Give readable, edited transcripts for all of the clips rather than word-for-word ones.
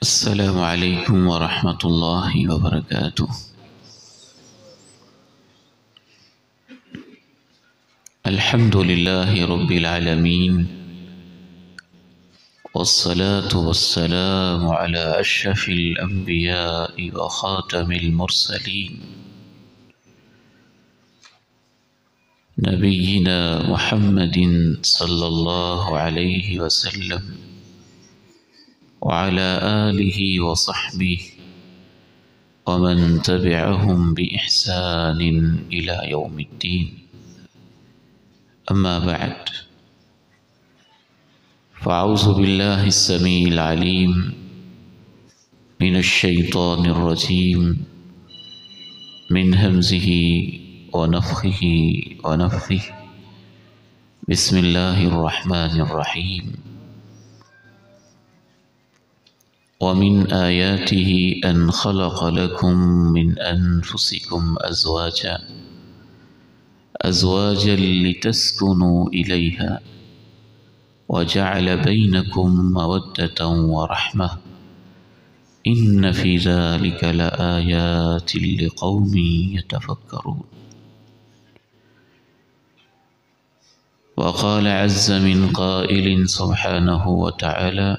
السلام علیکم ورحمۃ اللہ وبرکاتہ۔ الحمد للہ رب العالمین، والصلاة والسلام علی اشرف الانبیاء وخاتم المرسلین، نبینا محمد صلی اللہ علیہ وسلم وعلى آله وصحبه ومن تبعهم بإحسان إلى يوم الدين، أما بعد، فأعوذ بالله السميع العليم من الشيطان الرجيم، من همزه ونفخه ونفثه، بسم الله الرحمن الرحيم۔ ومن آياته أن خلق لكم من أنفسكم أزواجا لتسكنوا إليها وجعل بينكم مودة ورحمة، إن في ذلك لآيات لقوم يتفكرون۔ وقال عز من قائل سبحانه وتعالى: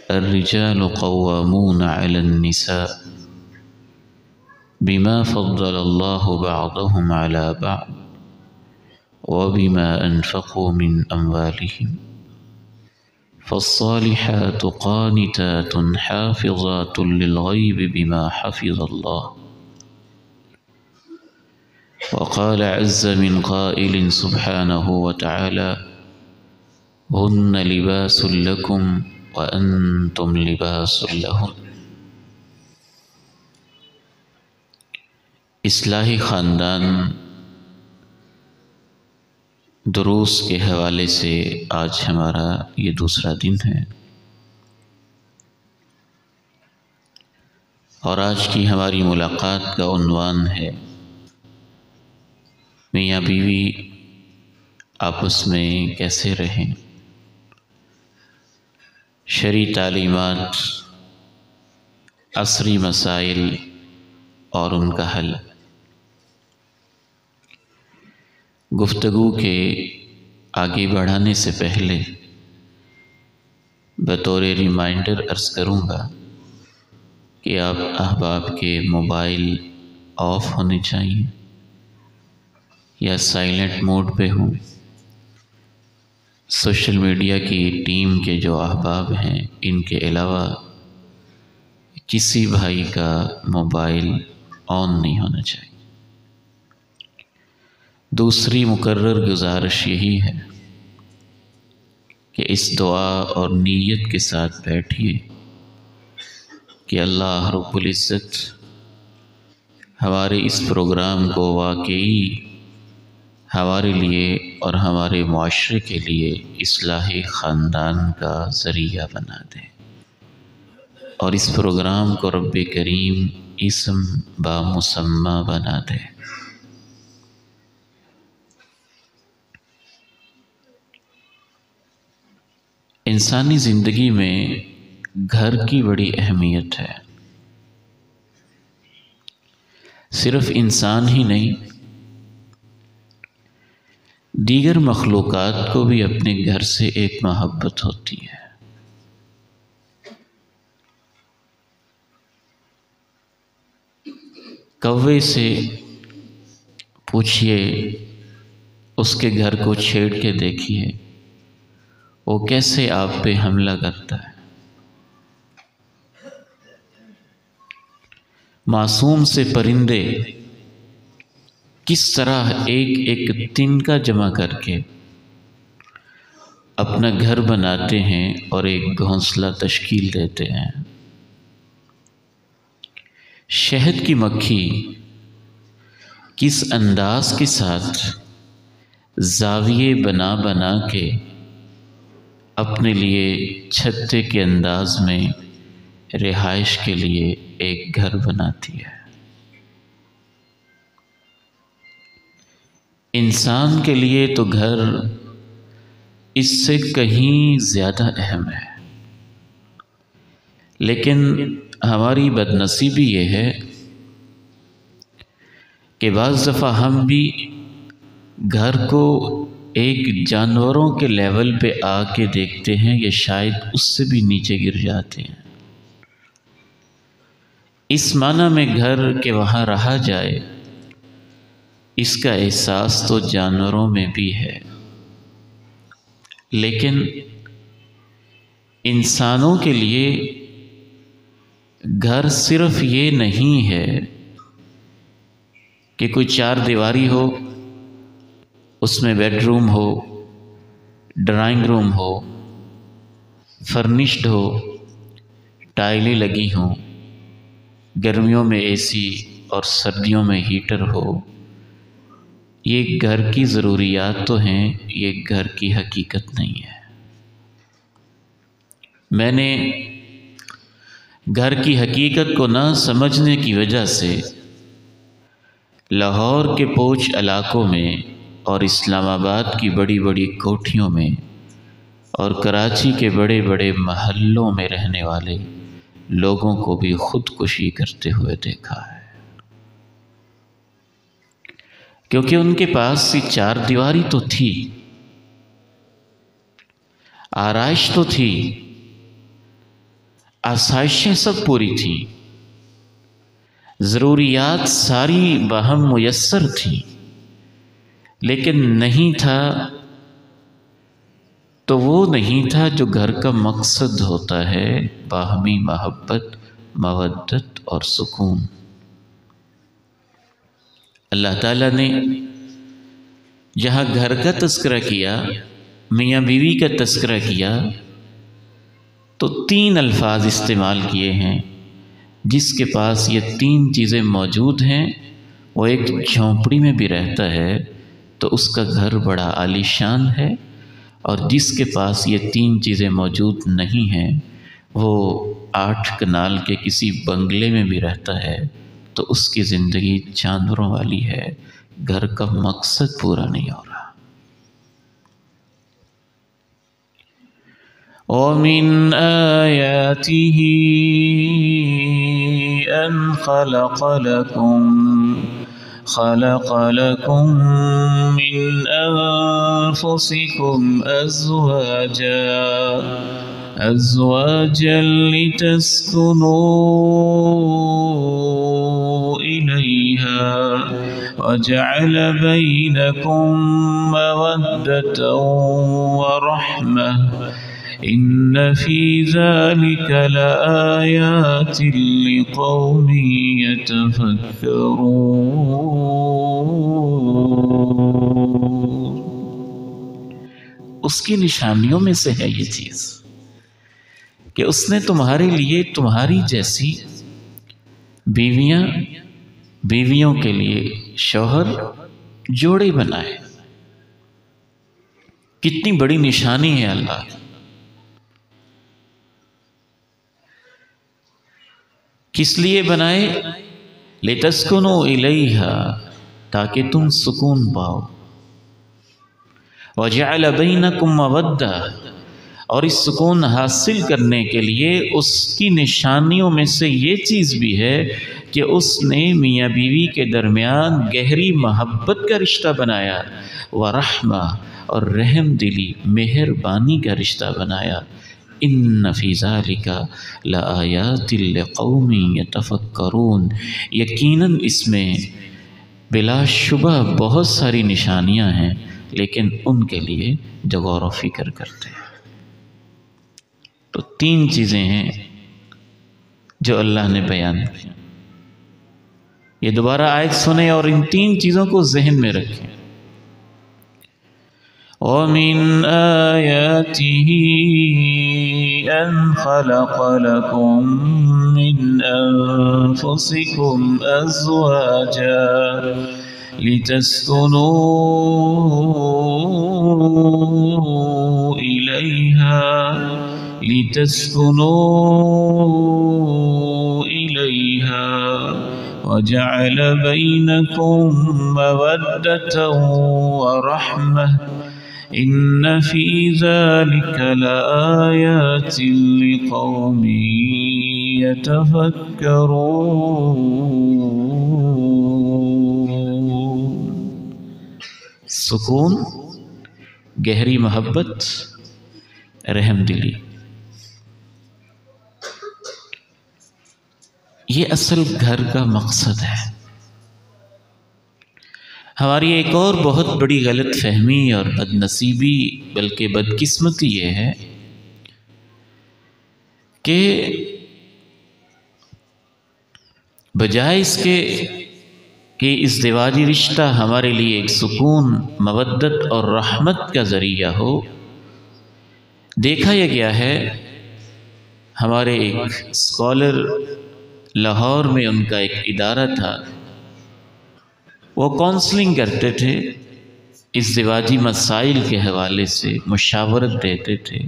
الرجال قوامون على النساء بما فضل الله بعضهم على بعض وبما أنفقوا من أموالهم، فالصالحات قانتات حافظات للغيب بما حفظ الله۔ وقال عز من قائل سبحانه وتعالى: هن لباس لكم وأنتم لباس لهن۔ اصلاح خاندان دروس کے حوالے سے آج ہمارا یہ دوسرا دن ہے، اور آج کی ہماری ملاقات کا عنوان ہے میاں بیوی آپس میں کیسے رہیں، شرعی تعلیمات، عصری مسائل اور ان کا حل۔ گفتگو کے آگے بڑھانے سے پہلے بطور ریمائنڈر عرض کروں گا کہ آپ احباب کے موبائل آف ہونے چاہیے یا سائلنٹ موڈ پہ ہوں۔ سوشل میڈیا کی ٹیم کے جو احباب ہیں، ان کے علاوہ کسی بھائی کا موبائل آن نہیں ہونا چاہیے۔ دوسری مکرر گزارش یہی ہے کہ اس دعا اور نیت کے ساتھ بیٹھیے کہ اللہ رب العزت ہمارے اس پروگرام کو واقعی ہمارے لیے اور ہمارے معاشرے کے لیے اصلاح خاندان کا ذریعہ بنا دے، اور اس پروگرام کو رب کریم اسم بامسمى بنا دے۔ انسانی زندگی میں گھر کی بڑی اہمیت ہے۔ صرف انسان ہی نہیں، دیگر مخلوقات کو بھی اپنے گھر سے ایک محبت ہوتی ہے۔ کوے سے پوچھئے، اس کے گھر کو چھیڑ کے دیکھیے، وہ کیسے آپ پہ حملہ کرتا ہے۔ معصوم سے پرندے کس طرح ایک ایک تنکا جمع کر کے اپنا گھر بناتے ہیں اور ایک گھونسلہ تشکیل دیتے ہیں۔ شہد کی مکھی کس انداز کے ساتھ زاویے بنا بنا کے اپنے لیے چھتے کے انداز میں رہائش کے لیے ایک گھر بناتی ہے۔ انسان کے لیے تو گھر اس سے کہیں زیادہ اہم ہے۔ لیکن ہماری بدنصیبی یہ ہے کہ بعض دفعہ ہم بھی گھر کو ایک جانوروں کے لیول پہ آ کے دیکھتے ہیں یا شاید اس سے بھی نیچے گر جاتے ہیں۔ اس معنی میں گھر کے وہاں رہا جائے، اس کا احساس تو جانوروں میں بھی ہے، لیکن انسانوں کے لیے گھر صرف یہ نہیں ہے کہ کوئی چار دیواری ہو، اس میں بیڈ روم ہو، ڈرائنگ روم ہو، فرنشڈ ہو، ٹائلیں لگی ہوں، گرمیوں میں اے سی اور سردیوں میں ہیٹر ہو۔ یہ گھر کی ضروریات تو ہیں، یہ گھر کی حقیقت نہیں ہے۔ میں نے گھر کی حقیقت کو نہ سمجھنے کی وجہ سے لاہور کے پوچھ علاقوں میں اور اسلام آباد کی بڑی بڑی کوٹھیوں میں اور کراچی کے بڑے بڑے محلوں میں رہنے والے لوگوں کو بھی خودکشی کرتے ہوئے دیکھا ہے، کیونکہ ان کے پاس یہ چار دیواری تو تھی، آرائش تو تھی، آسائشیں سب پوری تھیں، ضروریات ساری باہم میسر تھیں، لیکن نہیں تھا تو وہ نہیں تھا جو گھر کا مقصد ہوتا ہے، باہمی محبت، مودت اور سکون۔ اللہ تعالیٰ نے جہاں گھر کا تذکرہ کیا، میاں بیوی کا تذکرہ کیا، تو تین الفاظ استعمال کیے ہیں۔ جس کے پاس یہ تین چیزیں موجود ہیں وہ ایک جھونپڑی میں بھی رہتا ہے تو اس کا گھر بڑا عالیشان ہے، اور جس کے پاس یہ تین چیزیں موجود نہیں ہیں وہ 8 کنال کے کسی بنگلے میں بھی رہتا ہے تو اس کی زندگی جانوروں والی ہے، گھر کا مقصد پورا نہیں ہو رہا۔ وَمِنْ آيَاتِهِ أَنْ خَلَقَ لَكُم مِّنْ أَنفُسِكُمْ أَزْوَاجًا لِتَسْكُنُوا إِلَيْهَا وَجَعَلَ بَيْنَكُم مَّوَدَّةً وَرَحْمَةً إِنَّ فِي ذَلِكَ لَآيَاتٍ لِقَوْمٍ يَتَفَكَّرُونَ۔ اس کی نشانیوں میں سے ہے یہ چیز کہ اس نے تمہارے لیے تمہاری جیسی بیویوں کے لیے شوہر جوڑے بنائے۔ کتنی بڑی نشانی ہے اللہ کی۔ کس لیے بنائے؟ لِتَسْكُنُوا إِلَيْهَا، تاکہ تم سکون پاؤ، وَجَعَلَ بَيْنَكُمْ مَوَدَّةً، اور اس سکون حاصل کرنے کے لیے اس کی نشانیوں میں سے یہ چیز بھی ہے کہ اس نے میاں بیوی کے درمیان گہری محبت کا رشتہ بنایا، وَرَحْمَةً، اور رحم دلی مہربانی کا رشتہ بنایا۔ إِنَّ فِي ذَلِكَ لَآيَاتٍ لِقَوْمٍ يَتَفَكَّرُونَ، یقیناً اس میں بلا شبہ بہت ساری نشانیاں ہیں، لیکن ان کے لیے جو غور و فکر کرتے ہیں۔ تو تین چیزیں ہیں جو اللہ نے بیان کی۔ یہ دوبارہ آیت سنیں اور ان تین چیزوں کو ذہن میں رکھیں۔ وَمِنْ آيَاتِهِ أَنْ خَلَقَ لَكُم مِّنْ أَنفُسِكُمْ أَزْوَاجًا لِتَسْكُنُوا إِلَيْهَا وَجَعَلَ بَيْنَكُم مَّوَدَّةً وَرَحْمَةً إِنَّ فِي ذَلِكَ لَآيَاتٍ لِقَوْمٍ يتفكرون. سکون، گہری محبت، رحم دلی، یہ اصل گھر کا مقصد ہے۔ ہماری ایک اور بہت بڑی غلط فہمی اور بد نصیبی بلکہ بدقسمتی یہ ہے کہ بجائے اس کے کہ ازدواجی رشتہ ہمارے لیے ایک سکون، مودت اور رحمت کا ذریعہ ہو، دیکھا یہ گیا ہے، ہمارے ایک اسکالر لاہور میں ان کا ایک ادارہ تھا، وہ کونسلنگ کرتے تھے، ازدواجی مسائل کے حوالے سے مشاورت دیتے تھے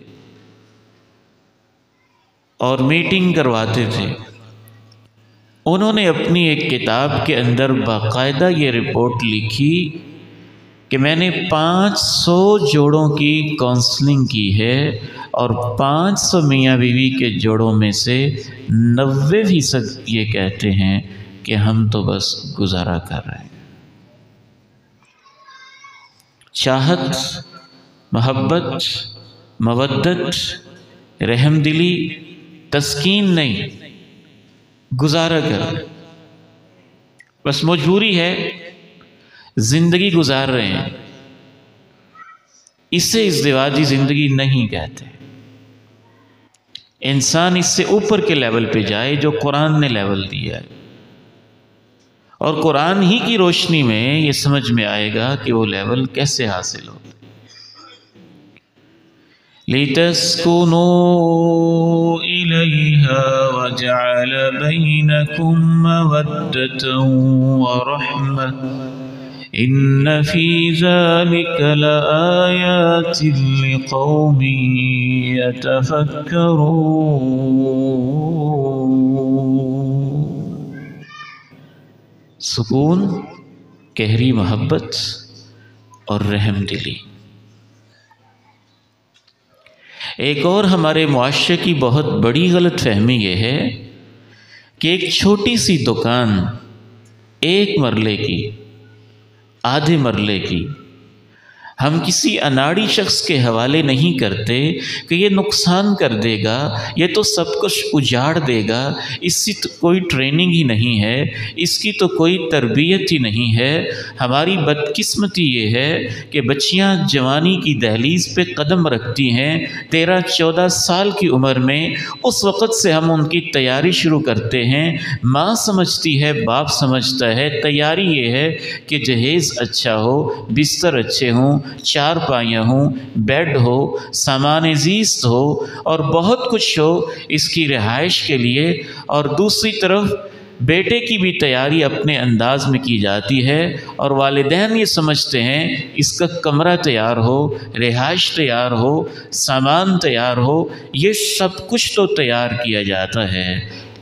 اور میٹنگ کرواتے تھے۔ انہوں نے اپنی ایک کتاب کے اندر باقاعدہ یہ رپورٹ لکھی کہ میں نے 500 جوڑوں کی کونسلنگ کی ہے اور 500 میاں بیوی کے جوڑوں میں سے 90% یہ کہتے ہیں کہ ہم تو بس گزارا کر رہے ہیں۔ چاہت، محبت، مودت، رحم دلی، تسکین نہیں، گزارا کر، بس مجبوری ہے، زندگی گزار رہے ہیں، اسے ازدواجی زندگی نہیں کہتے۔ انسان اس سے اوپر کے لیول پہ جائے جو قرآن نے لیول دیا ہے، اور قرآن ہی کی روشنی میں یہ سمجھ میں آئے گا کہ وہ لیول کیسے حاصل ہوتا ہے۔ لِتَسْكُنُوا إِلَيْهَا وَجَعَلَ بَيْنَكُمْ مَوَدَّةً وَرَحْمَةً إِنَّ فِي ذَلِكَ لَآيَاتٍ لِقَوْمٍ يَتَفَكَّرُونَ۔ سکون، گہری محبت اور رحم دلی۔ ایک اور ہمارے معاشرے کی بہت بڑی غلط فہمی یہ ہے کہ ایک چھوٹی سی دکان، ایک مرلے کی، آدھے مرلے کی، ہم کسی اناڑی شخص کے حوالے نہیں کرتے کہ یہ نقصان کر دے گا، یہ تو سب کچھ اجاڑ دے گا، اس کی تو کوئی ٹریننگ ہی نہیں ہے، اس کی تو کوئی تربیت ہی نہیں ہے۔ ہماری بدقسمتی یہ ہے کہ بچیاں جوانی کی دہلیز پہ قدم رکھتی ہیں 13-14 سال کی عمر میں، اس وقت سے ہم ان کی تیاری شروع کرتے ہیں۔ ماں سمجھتی ہے، باپ سمجھتا ہے، تیاری یہ ہے کہ جہیز اچھا ہو، بستر اچھے ہوں، چارپائیاں ہوں، بیڈ ہو، سامان زیست ہو اور بہت کچھ ہو اس کی رہائش کے لیے، اور دوسری طرف بیٹے کی بھی تیاری اپنے انداز میں کی جاتی ہے، اور والدین یہ سمجھتے ہیں اس کا کمرہ تیار ہو، رہائش تیار ہو، سامان تیار ہو، یہ سب کچھ تو تیار کیا جاتا ہے،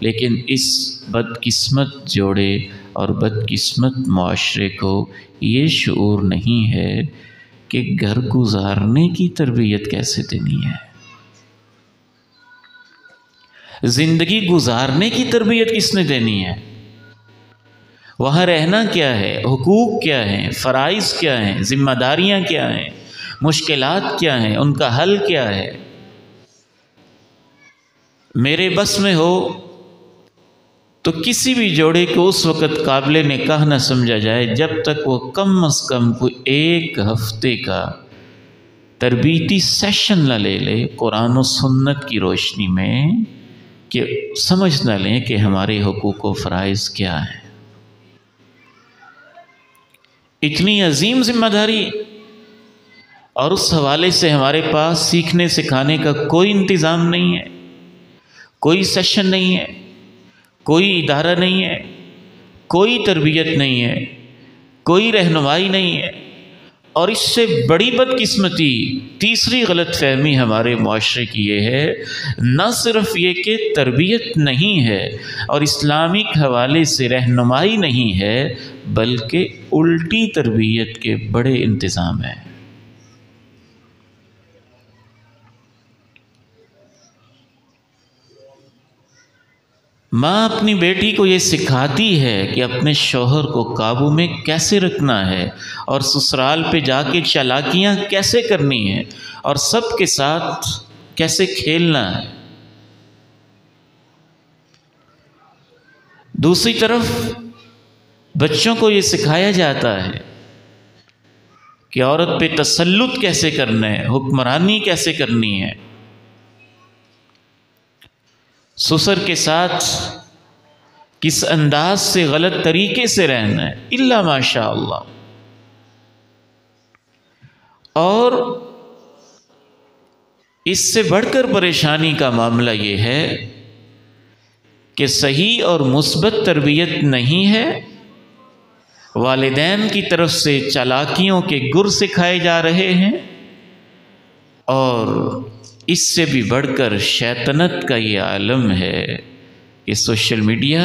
لیکن اس بدقسمت جوڑے اور بدقسمت معاشرے کو یہ شعور نہیں ہے کہ گھر گزارنے کی تربیت کیسے دینی ہے، زندگی گزارنے کی تربیت کس نے دینی ہے، وہاں رہنا کیا ہے، حقوق کیا ہیں، فرائض کیا ہیں، ذمہ داریاں کیا ہیں، مشکلات کیا ہیں، ان کا حل کیا ہے۔ میرے بس میں ہو تو کسی بھی جوڑے کو اس وقت قابل نکاح نہ سمجھا جائے جب تک وہ کم از کم کوئی 1 ہفتے کا تربیتی سیشن نہ لے لے قرآن و سنت کی روشنی میں، کہ سمجھ نہ لیں کہ ہمارے حقوق و فرائض کیا ہیں۔ اتنی عظیم ذمہ داری، اور اس حوالے سے ہمارے پاس سیکھنے سکھانے کا کوئی انتظام نہیں ہے، کوئی سیشن نہیں ہے، کوئی ادارہ نہیں ہے، کوئی تربیت نہیں ہے، کوئی رہنمائی نہیں ہے۔ اور اس سے بڑی بدقسمتی، تیسری غلط فہمی ہمارے معاشرے کی یہ ہے، نہ صرف یہ کہ تربیت نہیں ہے اور اسلامک حوالے سے رہنمائی نہیں ہے، بلکہ الٹی تربیت کے بڑے انتظام ہیں۔ ماں اپنی بیٹی کو یہ سکھاتی ہے کہ اپنے شوہر کو قابو میں کیسے رکھنا ہے اور سسرال پہ جا کے چالاکیاں کیسے کرنی ہیں اور سب کے ساتھ کیسے کھیلنا ہے۔ دوسری طرف بچوں کو یہ سکھایا جاتا ہے کہ عورت پہ تسلط کیسے کرنا ہے، حکمرانی کیسے کرنی ہے، سسر کے ساتھ کس انداز سے غلط طریقے سے رہنا ہے، الا ماشاء اللہ۔ اور اس سے بڑھ کر پریشانی کا معاملہ یہ ہے کہ صحیح اور مثبت تربیت نہیں ہے، والدین کی طرف سے چالاکیوں کے گر سکھائے جا رہے ہیں، اور اس سے بھی بڑھ کر شیطنت کا یہ عالم ہے کہ سوشل میڈیا،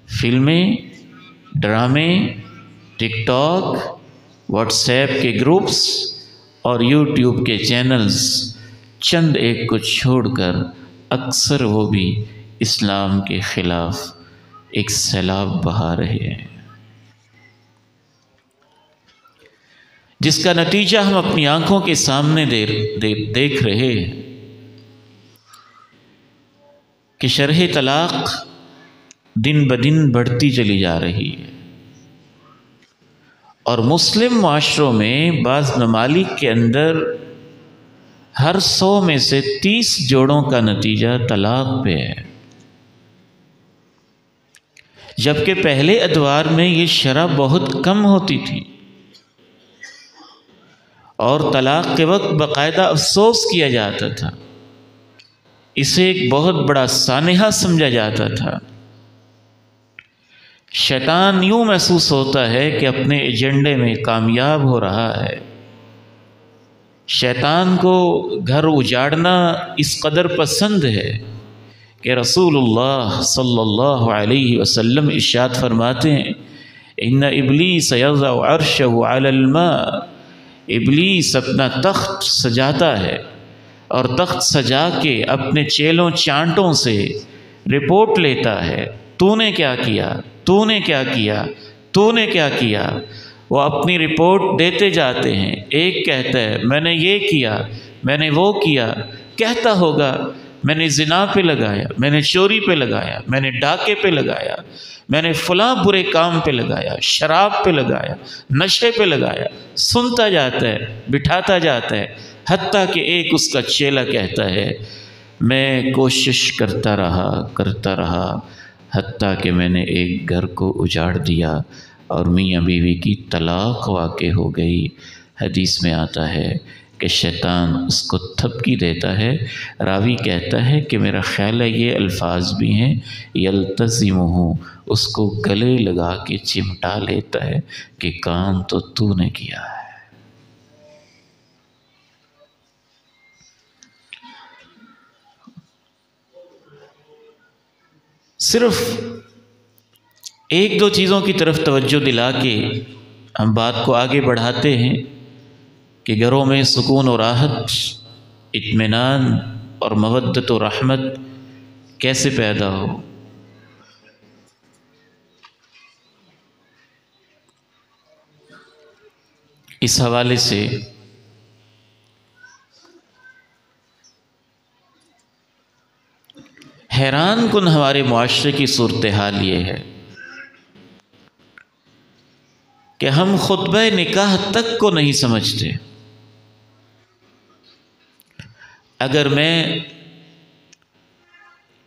فلمیں، ڈرامے، ٹک ٹاک، واٹس ایپ کے گروپس اور یوٹیوب کے چینلز چند ایک کو چھوڑ کر اکثر وہ بھی اسلام کے خلاف ایک سیلاب بہا رہے ہیں، جس کا نتیجہ ہم اپنی آنکھوں کے سامنے دیکھ رہے ہیں کہ شرح طلاق دن بدن بڑھتی چلی جا رہی ہے، اور مسلم معاشروں میں بعض ممالک کے اندر ہر 100 میں سے 30 جوڑوں کا نتیجہ طلاق پہ ہے، جبکہ پہلے ادوار میں یہ شرح بہت کم ہوتی تھی، اور طلاق کے وقت باقاعدہ افسوس کیا جاتا تھا، اسے ایک بہت بڑا سانحہ سمجھا جاتا تھا۔ شیطان یوں محسوس ہوتا ہے کہ اپنے ایجنڈے میں کامیاب ہو رہا ہے، شیطان کو گھر اجاڑنا اس قدر پسند ہے کہ رسول اللہ صلی اللہ علیہ وسلم ارشاد فرماتے ہیں، ان ابلیس یضع عرشہ علی الماء، ابلیس اپنا تخت سجاتا ہے اور تخت سجا کے اپنے چیلوں چانٹوں سے رپورٹ لیتا ہے، تو نے کیا کیا، تو نے کیا کیا، تو نے کیا کیا۔ وہ اپنی رپورٹ دیتے جاتے ہیں، ایک کہتا ہے میں نے یہ کیا، میں نے وہ کیا، کہتا ہوگا میں نے زنا پہ لگایا، میں نے چوری پہ لگایا، میں نے ڈاکے پہ لگایا، میں نے فلاں برے کام پہ لگایا، شراب پہ لگایا، نشے پہ لگایا، سنتا جاتا ہے، بٹھاتا جاتا ہے، حتیٰ کہ ایک اس کا چیلا کہتا ہے میں کوشش کرتا رہا حتیٰ کہ میں نے ایک گھر کو اجاڑ دیا اور میاں بیوی کی طلاق واقع ہو گئی۔ حدیث میں آتا ہے کہ شیطان اس کو تھپکی دیتا ہے، راوی کہتا ہے کہ میرا خیال ہے یہ الفاظ بھی ہیں، یلتزمہ، اس کو گلے لگا کے چمٹا لیتا ہے کہ کام تو نے کیا ہے۔ صرف ایک دو چیزوں کی طرف توجہ دلا کے ہم بات کو آگے بڑھاتے ہیں کہ گھروں میں سکون و راحت، اطمینان اور مودت و رحمت کیسے پیدا ہو۔ اس حوالے سے حیران کن ہمارے معاشرے کی صورتحال یہ ہے کہ ہم خطبہ نکاح تک کو نہیں سمجھتے۔ اگر میں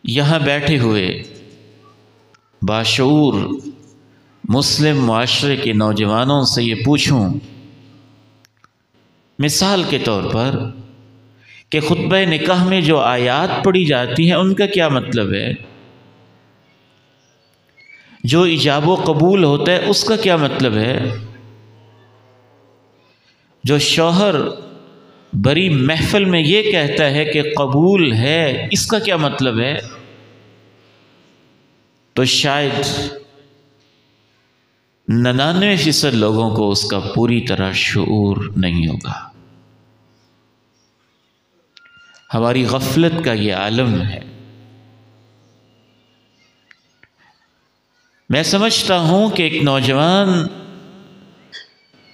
یہاں بیٹھے ہوئے باشعور مسلم معاشرے کے نوجوانوں سے یہ پوچھوں مثال کے طور پر کہ خطبہ نکاح میں جو آیات پڑھی جاتی ہیں ان کا کیا مطلب ہے، جو ایجاب و قبول ہوتا ہے اس کا کیا مطلب ہے، جو شوہر بڑی محفل میں یہ کہتا ہے کہ قبول ہے اس کا کیا مطلب ہے، تو شاید 99% لوگوں کو اس کا پوری طرح شعور نہیں ہوگا۔ ہماری غفلت کا یہ عالم ہے۔ میں سمجھتا ہوں کہ ایک نوجوان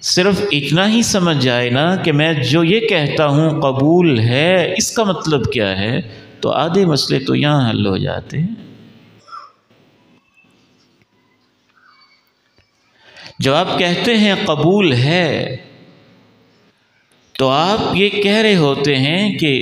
صرف اتنا ہی سمجھ جائے نا کہ میں جو یہ کہتا ہوں قبول ہے، اس کا مطلب کیا ہے، تو آدھے مسئلے تو یہاں حل ہو جاتے ہیں۔ جب آپ کہتے ہیں قبول ہے تو آپ یہ کہہ رہے ہوتے ہیں کہ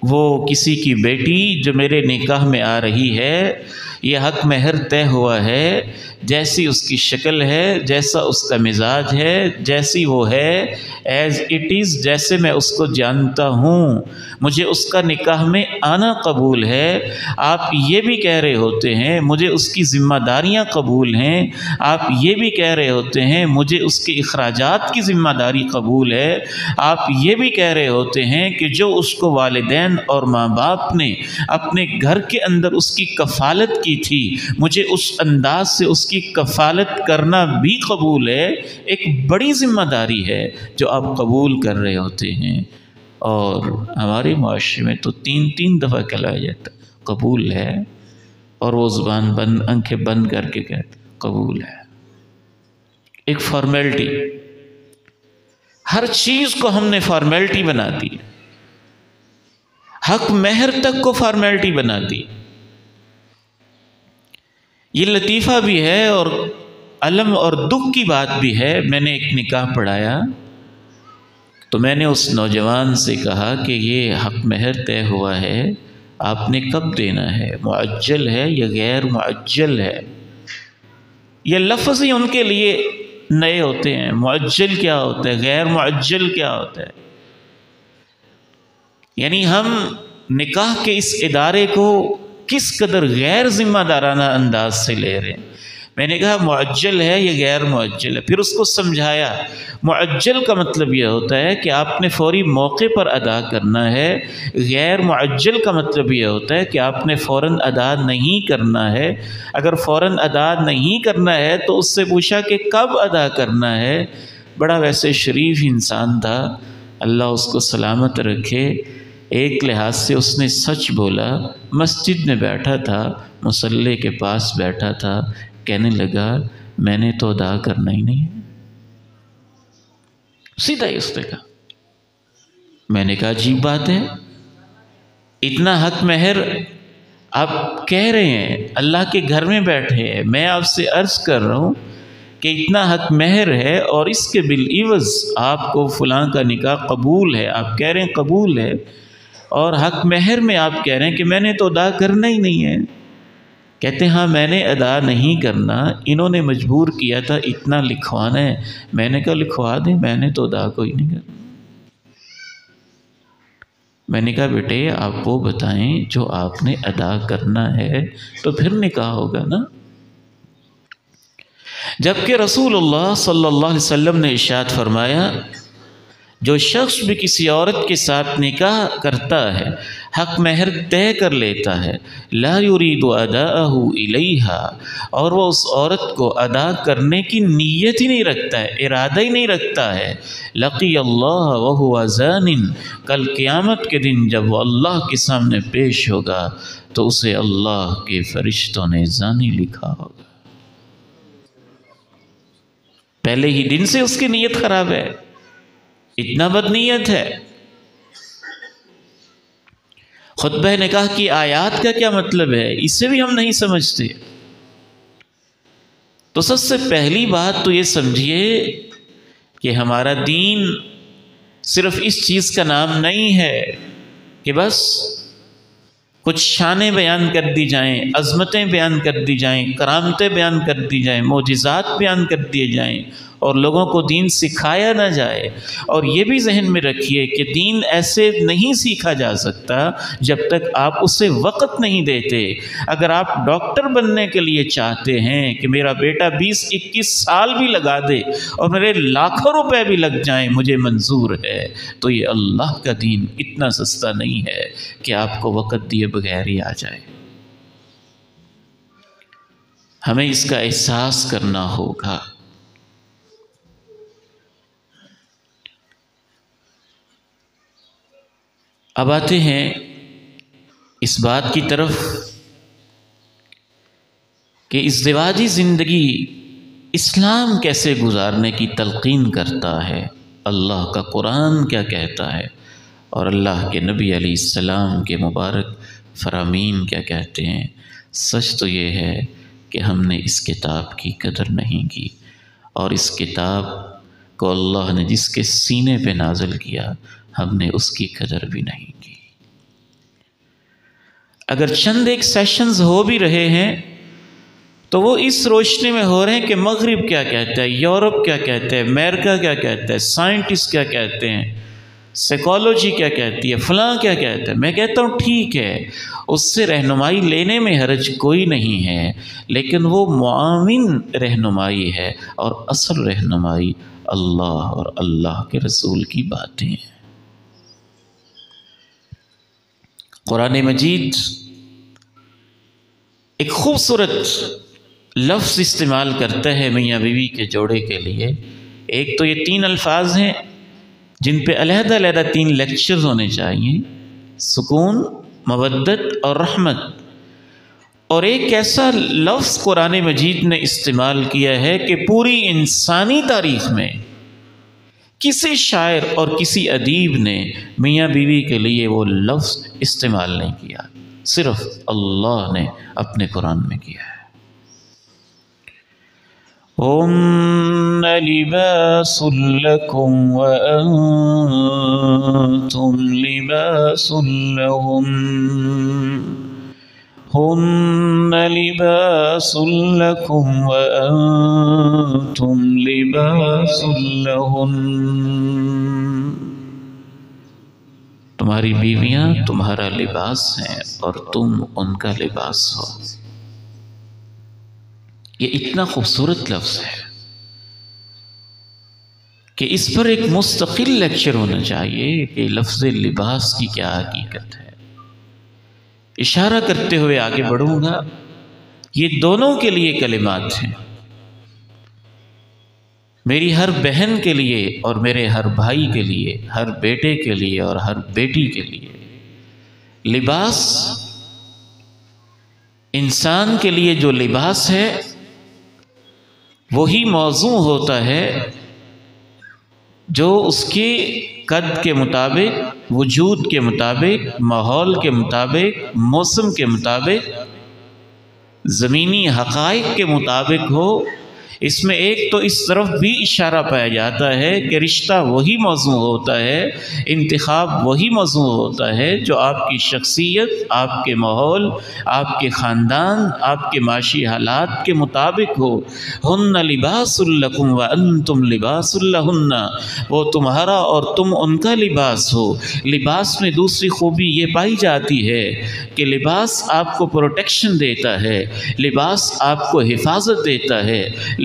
وہ کسی کی بیٹی جو میرے نکاح میں آ رہی ہے، یہ حق مہر طے ہوا ہے، جیسی اس کی شکل ہے، جیسا اس کا مزاج ہے، جیسی وہ ہے، ایز اٹ از، جیسے میں اس کو جانتا ہوں، مجھے اس کا نکاح میں آنا قبول ہے۔ آپ یہ بھی کہہ رہے ہوتے ہیں مجھے اس کی ذمہ داریاں قبول ہیں، آپ یہ بھی کہہ رہے ہوتے ہیں مجھے اس کے اخراجات کی ذمہ داری قبول ہے، آپ یہ بھی کہہ رہے ہوتے ہیں کہ جو اس کو والدین اور ماں باپ نے اپنے گھر کے اندر اس کی کفالت کی تھی، مجھے اس انداز سے اس کی کفالت کرنا بھی قبول ہے۔ ایک بڑی ذمہ داری ہے جو آپ قبول کر رہے ہوتے ہیں، اور ہمارے معاشرے میں تو تین دفعہ کہا جاتا قبول ہے، اور وہ زبان بند، آنکھیں بند کر کے کہتے قبول ہے۔ ایک فارمیلٹی، ہر چیز کو ہم نے فارمیلٹی بنا دی، حق مہر تک کو فارمیلٹی بنا دی۔ یہ لطیفہ بھی ہے اور علم اور دکھ کی بات بھی ہے۔ میں نے ایک نکاح پڑھایا تو میں نے اس نوجوان سے کہا کہ یہ حق مہر طے ہوا ہے، آپ نے کب دینا ہے، معجل ہے یا غیر معجل ہے؟ یہ لفظ ہی ان کے لیے نئے ہوتے ہیں، معجل کیا ہوتا ہے، غیر معجل کیا ہوتا ہے۔ یعنی ہم نکاح کے اس ادارے کو کس قدر غیر ذمہ دارانہ انداز سے لے رہے ہیں۔ میں نے کہا معجل ہے یا غیر معجل ہے، پھر اس کو سمجھایا۔ معجل کا مطلب یہ ہوتا ہے کہ آپ نے فوری موقع پر ادا کرنا ہے، غیر معجل کا مطلب یہ ہوتا ہے کہ آپ نے فوراً ادا نہیں کرنا ہے۔ اگر فوراً ادا نہیں کرنا ہے تو اس سے پوچھا کہ کب ادا کرنا ہے۔ بڑا ویسے شریف انسان تھا، اللہ اس کو سلامت رکھے۔ ایک لحاظ سے اس نے سچ بولا، مسجد میں بیٹھا تھا، مصلی کے پاس بیٹھا تھا، کہنے لگا میں نے تو ادا کرنا ہی نہیں ہے، سیدھا ہی اس نے کہا۔ میں نے کہا عجیب بات ہے، اتنا حق مہر آپ کہہ رہے ہیں، اللہ کے گھر میں بیٹھے ہیں، میں آپ سے عرض کر رہا ہوں کہ اتنا حق مہر ہے اور اس کے بالعوض آپ کو فلاں کا نکاح قبول ہے، آپ کہہ رہے ہیں قبول ہے، اور حق مہر میں آپ کہہ رہے ہیں کہ میں نے تو ادا کرنا ہی نہیں ہے۔ کہتے ہیں ہاں میں نے ادا نہیں کرنا، انہوں نے مجبور کیا تھا اتنا لکھوانا ہے۔ میں نے کہا لکھوا دیں، میں نے تو ادا کوئی نہیں کرنا۔ میں نے کہا بیٹے آپ وہ بتائیں جو آپ نے ادا کرنا ہے تو پھر نکاح ہوگا نا۔ جبکہ رسول اللہ صلی اللہ علیہ وسلم نے ارشاد فرمایا جو شخص بھی کسی عورت کے ساتھ نکاح کرتا ہے، حق مہر طے کر لیتا ہے، لا یرید اداءہ الیہا، اور وہ اس عورت کو ادا کرنے کی نیت ہی نہیں رکھتا ہے، ارادہ ہی نہیں رکھتا ہے، لقی اللہ وہو زان، کل قیامت کے دن جب وہ اللہ کے سامنے پیش ہوگا تو اسے اللہ کے فرشتوں نے زانی لکھا ہوگا۔ پہلے ہی دن سے اس کی نیت خراب ہے، اتنا بد نیت ہے۔ خطبہ نکاح کی آیات کا کیا مطلب ہے، اسے بھی ہم نہیں سمجھتے۔ تو سب سے پہلی بات تو یہ سمجھیے کہ ہمارا دین صرف اس چیز کا نام نہیں ہے کہ بس کچھ شانیں بیان کر دی جائیں، عظمتیں بیان کر دی جائیں، کرامتیں بیان کر دی جائیں، معجزات بیان کر دیے جائیں اور لوگوں کو دین سکھایا نہ جائے۔ اور یہ بھی ذہن میں رکھیے کہ دین ایسے نہیں سیکھا جا سکتا جب تک آپ اسے وقت نہیں دیتے۔ اگر آپ ڈاکٹر بننے کے لیے چاہتے ہیں کہ میرا بیٹا 20-21 سال بھی لگا دے اور میرے لاکھوں روپے بھی لگ جائیں مجھے منظور ہے، تو یہ اللہ کا دین اتنا سستا نہیں ہے کہ آپ کو وقت دیے بغیر ہی آ جائے۔ ہمیں اس کا احساس کرنا ہوگا۔ اب آتے ہیں اس بات کی طرف کہ ازدواجی زندگی اسلام کیسے گزارنے کی تلقین کرتا ہے، اللہ کا قرآن کیا کہتا ہے، اور اللہ کے نبی علیہ السلام کے مبارک فرامین کیا کہتے ہیں۔ سچ تو یہ ہے کہ ہم نے اس کتاب کی قدر نہیں کی، اور اس کتاب کو اللہ نے جس کے سینے پہ نازل کیا ہم نے اس کی قدر بھی نہیں کی۔ اگر چند ایک سیشنز ہو بھی رہے ہیں تو وہ اس روشنی میں ہو رہے ہیں کہ مغرب کیا کہتا ہے، یورپ کیا کہتا ہے، امریکہ کیا کہتا ہے، سائنٹسٹ کیا کہتے ہیں، سائیکالوجی کیا کہتی ہے، فلاں کیا کہتا ہے۔ میں کہتا ہوں ٹھیک ہے، اس سے رہنمائی لینے میں حرج کوئی نہیں ہے، لیکن وہ معاون رہنمائی ہے، اور اصل رہنمائی اللہ اور اللہ کے رسول کی باتیں ہیں۔ قرآن مجید ایک خوبصورت لفظ استعمال کرتا ہے میاں بیوی کے جوڑے کے لیے۔ ایک تو یہ 3 الفاظ ہیں جن پہ علیحدہ علیحدہ 3 لیکچرز ہونے چاہیے، سکون، مودت اور رحمت۔ اور ایک ایسا لفظ قرآن مجید نے استعمال کیا ہے کہ پوری انسانی تاریخ میں کسی شاعر اور کسی ادیب نے میاں بیوی کے لیے وہ لفظ استعمال نہیں کیا، صرف اللہ نے اپنے قرآن میں کیا ہے۔ هُنَّ لِبَاسٌ لَكُمْ وَأَنْتُمْ لِبَاسٌ لَهُنَّ هُنَّ لِبَاسٌ لَكُمْ وَأَنْتُمْ لِبَاسٌ لَهُنَّ۔ تمہاری بیویاں تمہارا لباس ہیں اور تم ان کا لباس ہو۔ یہ اتنا خوبصورت لفظ ہے کہ اس پر ایک مستقل لیکچر ہونا چاہیے کہ لفظ لباس کی کیا حقیقت ہے۔ اشارہ کرتے ہوئے آگے بڑھوں گا، یہ دونوں کے لیے کلمات ہیں، میری ہر بہن کے لیے اور میرے ہر بھائی کے لیے، ہر بیٹے کے لیے اور ہر بیٹی کے لیے۔ لباس، انسان کے لیے جو لباس ہے وہی موضوع ہوتا ہے جو اس کے قد کے مطابق، وجود کے مطابق، ماحول کے مطابق، موسم کے مطابق، زمینی حقائق کے مطابق ہو۔ اس میں ایک تو اس طرف بھی اشارہ پایا جاتا ہے کہ رشتہ وہی موضوع ہوتا ہے، انتخاب وہی موضوع ہوتا ہے جو آپ کی شخصیت، آپ کے ماحول، آپ کے خاندان، آپ کے معاشی حالات کے مطابق ہو۔ ہن لباس لکم وانتم لباس لہن، وہ تمہارا اور تم ان کا لباس ہو۔ لباس میں دوسری خوبی یہ پائی جاتی ہے کہ لباس آپ کو پروٹیکشن دیتا ہے، لباس آپ کو حفاظت دیتا ہے،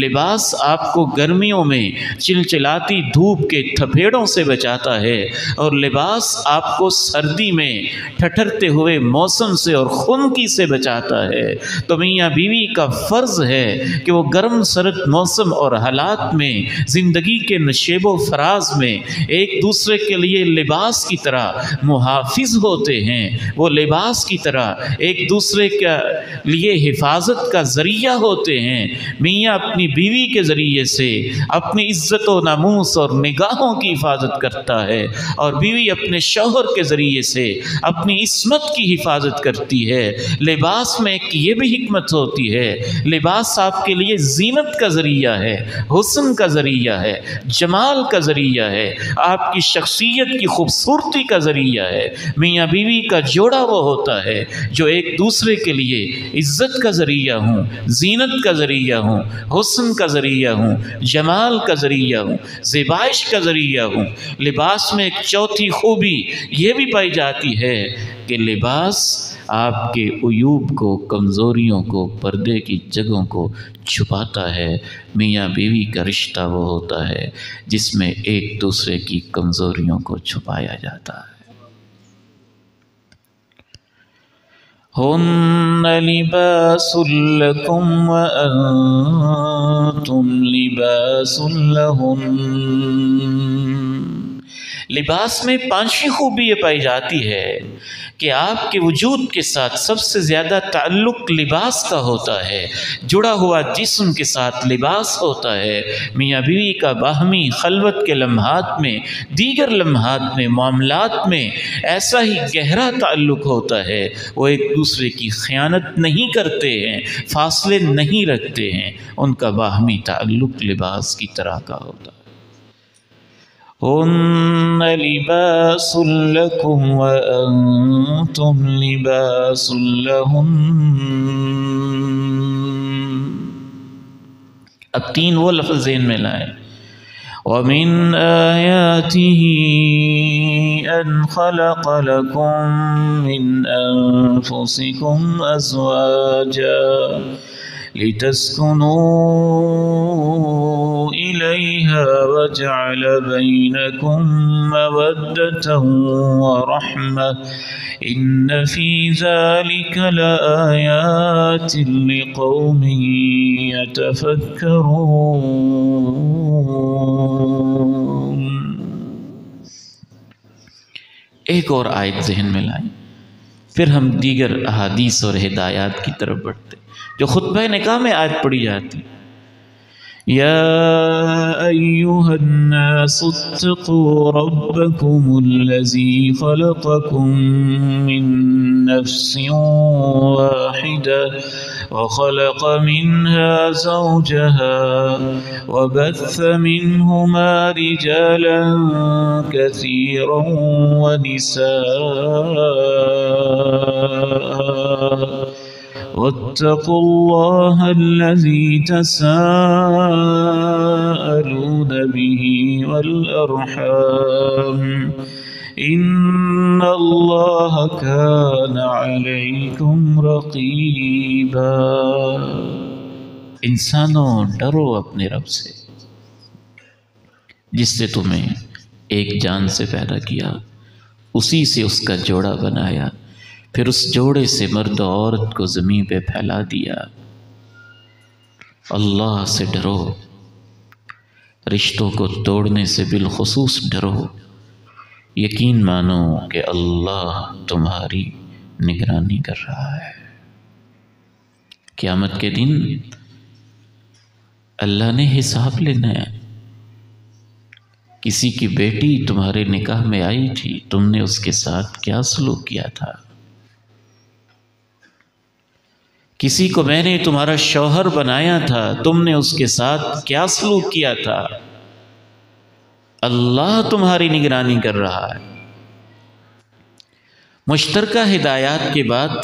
لباس آپ کو گرمیوں میں چلچلاتی دھوپ کے تھپیڑوں سے بچاتا ہے، اور لباس آپ کو سردی میں ٹھٹھرتے ہوئے موسم سے اور خنکی سے بچاتا ہے۔ تو میاں بیوی کا فرض ہے کہ وہ گرم سرد موسم اور حالات میں، زندگی کے نشیب و فراز میں ایک دوسرے کے لیے لباس کی طرح محافظ ہوتے ہیں، وہ لباس کی طرح ایک دوسرے کے لیے حفاظت کا ذریعہ ہوتے ہیں۔ میاں اپنی بیوی کے ذریعے سے اپنی عزت و ناموس اور نگاہوں کی حفاظت کرتا ہے، اور بیوی اپنے شوہر کے ذریعے سے اپنی عصمت کی حفاظت کرتی ہے۔ لباس میں ایک یہ بھی حکمت ہوتی ہے، لباس آپ کے لیے زینت کا ذریعہ ہے، حسن کا ذریعہ ہے، جمال کا ذریعہ ہے، آپ کی شخصیت کی خوبصورتی کا ذریعہ ہے۔ میاں بیوی کا جوڑا وہ ہوتا ہے جو ایک دوسرے کے لیے عزت کا ذریعہ ہوں، زینت کا ذریعہ ہوں، حسن کا ذریعہ ہوں، جمال کا ذریعہ ہوں، زیبائش کا ذریعہ ہوں۔ لباس میں ایک چوتھی خوبی یہ بھی پائی جاتی ہے کہ لباس آپ کے عیوب کو، کمزوریوں کو، پردے کی جگہوں کو چھپاتا ہے۔ میاں بیوی کا رشتہ وہ ہوتا ہے جس میں ایک دوسرے کی کمزوریوں کو چھپایا جاتا ہے۔ ہن لباس لکم وانتم لباس لہن۔ لباس میں 5ویں خوبی یہ پائی جاتی ہے کہ آپ کے وجود کے ساتھ سب سے زیادہ تعلق لباس کا ہوتا ہے، جڑا ہوا جسم کے ساتھ لباس ہوتا ہے۔ میاں بیوی کا باہمی خلوت کے لمحات میں، دیگر لمحات میں، معاملات میں ایسا ہی گہرا تعلق ہوتا ہے، وہ ایک دوسرے کی خیانت نہیں کرتے ہیں، فاصلے نہیں رکھتے ہیں، ان کا باہمی تعلق لباس کی طرح کا ہوتا ہے۔ هن لباس لكم وأنتم لباس لهن۔ اب 3 وہ لفظ ذہن میں لائیں۔ وَمِنْ آيَاتِهِ أَنْ خَلَقَ لَكُم مِّنْ أَنفُسِكُمْ أَزْوَاجًا لِتَسْكُنُوا إِلَيْهَا وَجَعَلَ بَيْنَكُم مَّوَدَّةً وَرَحْمَةً إِنَّ فِي ذَلِكَ لَآيَاتٍ لِقَوْمٍ يَتَفَكَّرُونَ۔ ایک اور آیت ذہن میں لائیں، پھر ہم دیگر احادیث اور ہدایات کی طرف بڑھتے جو خطبہ نکاح میں آیت پڑھی جاتی۔ یا ایھا الناس اتقوا ربکم الذی خلقکم من نفس واحدہ وخلق منها زوجها وبث منهما رجالا كثيرا ونساء واتقوا الله الذي تساءلون به والأرحام إن الله كان عليكم رقيبا۔ انسانوں ڈرو اپنے رب سے جس سے تمہیں ایک جان سے پیدا کیا، اسی سے اس کا جوڑا بنایا، پھر اس جوڑے سے مرد و عورت کو زمین پہ پھیلا دیا۔ اللہ سے ڈرو، رشتوں کو توڑنے سے بالخصوص ڈرو، یقین مانو کہ اللہ تمہاری نگرانی کر رہا ہے۔ قیامت کے دن اللہ نے حساب لینا ہے۔ کسی کی بیٹی تمہارے نکاح میں آئی تھی، تم نے اس کے ساتھ کیا سلوک کیا تھا؟ کسی کو میں نے تمہارا شوہر بنایا تھا، تم نے اس کے ساتھ کیا سلوک کیا تھا؟ اللہ تمہاری نگرانی کر رہا ہے۔ مشترکہ ہدایات کے بعد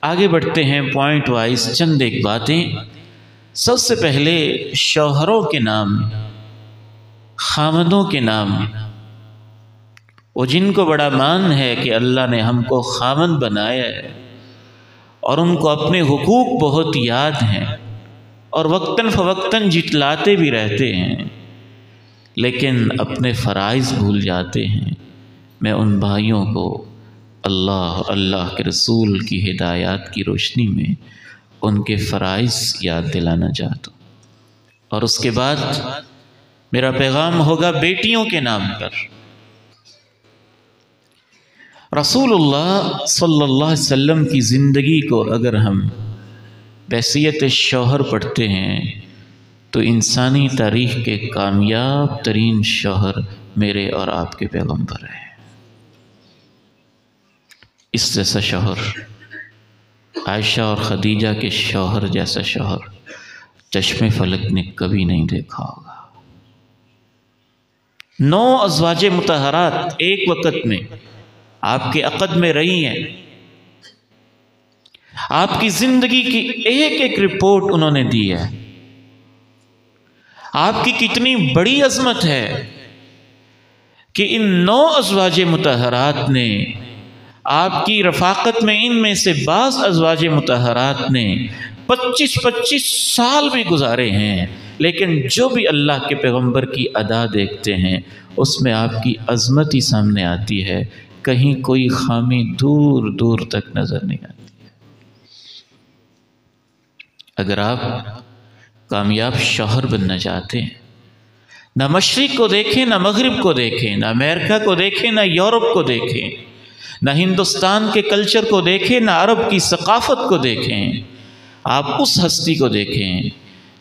آگے بڑھتے ہیں پوائنٹ وائز چند ایک باتیں۔ سب سے پہلے شوہروں کے نام، خامندوں کے نام، وہ جن کو بڑا مان ہے کہ اللہ نے ہم کو خامند بنایا ہے اور ان کو اپنے حقوق بہت یاد ہیں اور وقتاً فوقتاً جتلاتے بھی رہتے ہیں، لیکن اپنے فرائض بھول جاتے ہیں۔ میں ان بھائیوں کو اللہ کے رسول کی ہدایات کی روشنی میں ان کے فرائض یاد دلانا چاہتا ہوں۔ اور اس کے بعد میرا پیغام ہوگا بیٹیوں کے نام پر۔ رسول اللہ صلی اللہ علیہ وسلم کی زندگی کو اگر ہم بحیثیت شوہر پڑھتے ہیں تو انسانی تاریخ کے کامیاب ترین شوہر میرے اور آپ کے پیغمبر ہیں۔ اس جیسا شوہر، عائشہ اور خدیجہ کے شوہر جیسا شوہر چشم فلک نے کبھی نہیں دیکھا ہوگا۔ 9 ازواج مطہرات ایک وقت میں آپ کے عقد میں رہی ہیں۔ آپ کی زندگی کی ایک ایک رپورٹ انہوں نے دی ہے۔ آپ کی کتنی بڑی عظمت ہے کہ ان 9 ازواج مطہرات نے آپ کی رفاقت میں، ان میں سے بعض ازواج مطہرات نے 25 سال بھی گزارے ہیں، لیکن جو بھی اللہ کے پیغمبر کی ادا دیکھتے ہیں اس میں آپ کی عظمت ہی سامنے آتی ہے، کہیں کوئی خامی دور دور تک نظر نہیں آتی۔ اگر آپ کامیاب شوہر بننا چاہتے ہیں، نہ مشرق کو دیکھیں، نہ مغرب کو دیکھیں، نہ امریکہ کو دیکھیں، نہ یورپ کو دیکھیں، نہ ہندوستان کے کلچر کو دیکھیں، نہ عرب کی ثقافت کو دیکھیں، آپ اس ہستی کو دیکھیں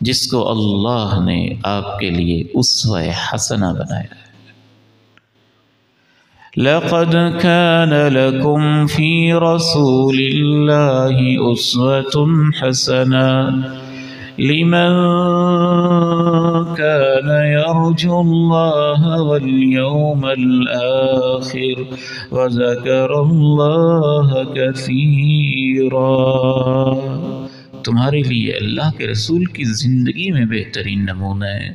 جس کو اللہ نے آپ کے لیے اسوہ حسنہ بنایا ہے۔ لَقَدْ كَانَ لَكُمْ فِي رَسُولِ اللَّهِ أُسْوَةٌ حَسَنَةٌ لِمَنْ كَانَ يَرْجُو اللَّهَ وَالْيَوْمَ الْآخِرَ وَذَكَرَ اللَّهَ كَثِيرًا۔ تمہارے لیے اللہ کے رسول کی زندگی میں بہترین نمونہ ہے،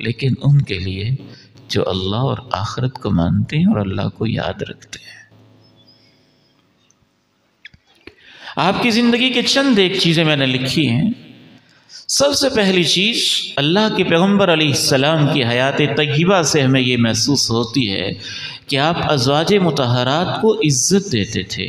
لیکن ان کے لیے جو اللہ اور آخرت کو مانتے ہیں اور اللہ کو یاد رکھتے ہیں۔ آپ کی زندگی کے چند ایک چیزیں میں نے لکھی ہیں۔ سب سے پہلی چیز، اللہ کے پیغمبر علیہ السلام کی حیات طیبہ سے ہمیں یہ محسوس ہوتی ہے کہ آپ ازواج مطہرات کو عزت دیتے تھے۔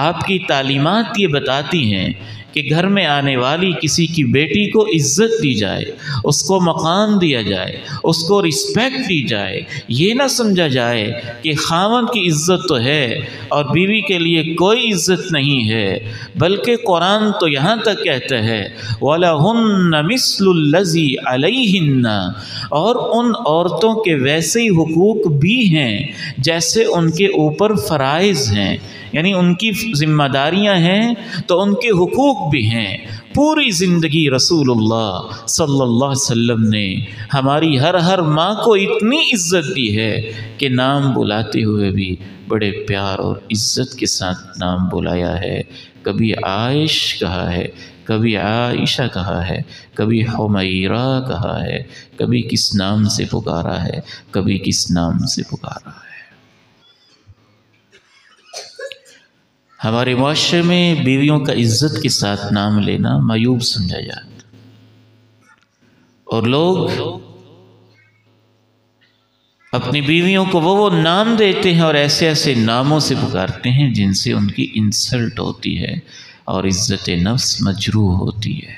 آپ کی تعلیمات یہ بتاتی ہیں کہ گھر میں آنے والی کسی کی بیٹی کو عزت دی جائے، اس کو مقام دیا جائے، اس کو رسپیکٹ دی جائے۔ یہ نہ سمجھا جائے کہ خاوند کی عزت تو ہے اور بیوی کے لیے کوئی عزت نہیں ہے، بلکہ قرآن تو یہاں تک کہتا ہے وَلَهُنَّ مِثْلُ الَّذِي عَلَيْهِنَّ، اور ان عورتوں کے ویسے ہی حقوق بھی ہیں جیسے ان کے اوپر فرائض ہیں، یعنی ان کی ذمہ داریاں ہیں تو ان کے حقوق بھی ہیں۔ پوری زندگی رسول اللہ صلی اللہ علیہ وسلم نے ہماری ہر ماں کو اتنی عزت دی ہے کہ نام بلاتے ہوئے بھی بڑے پیار اور عزت کے ساتھ نام بلایا ہے۔ کبھی عائش کہا ہے، کبھی عائشہ کہا ہے، کبھی حمیرہ کہا ہے، کبھی کس نام سے پکارا ہے، کبھی کس نام سے پکارا ہے۔ ہمارے معاشرے میں بیویوں کا عزت کے ساتھ نام لینا معیوب سمجھا جاتا، اور لوگ اپنی بیویوں کو وہ نام دیتے ہیں اور ایسے ایسے ناموں سے پکارتے ہیں جن سے ان کی انسلٹ ہوتی ہے اور عزت نفس مجروح ہوتی ہے۔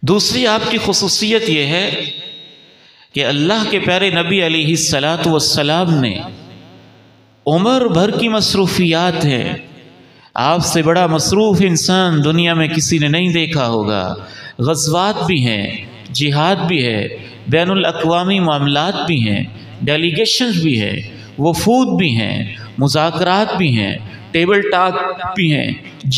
دوسری آپ کی خصوصیت یہ ہے کہ اللہ کے پیارے نبی علیہ السلام نے عمر بھر کی مصروفیات ہیں، آپ سے بڑا مصروف انسان دنیا میں کسی نے نہیں دیکھا ہوگا۔ غزوات بھی ہیں، جہاد بھی ہے، بین الاقوامی معاملات بھی ہیں، ڈیلیگیشنز بھی ہیں، وفود بھی ہیں، مذاکرات بھی ہیں، ٹیبل ٹاک بھی ہیں،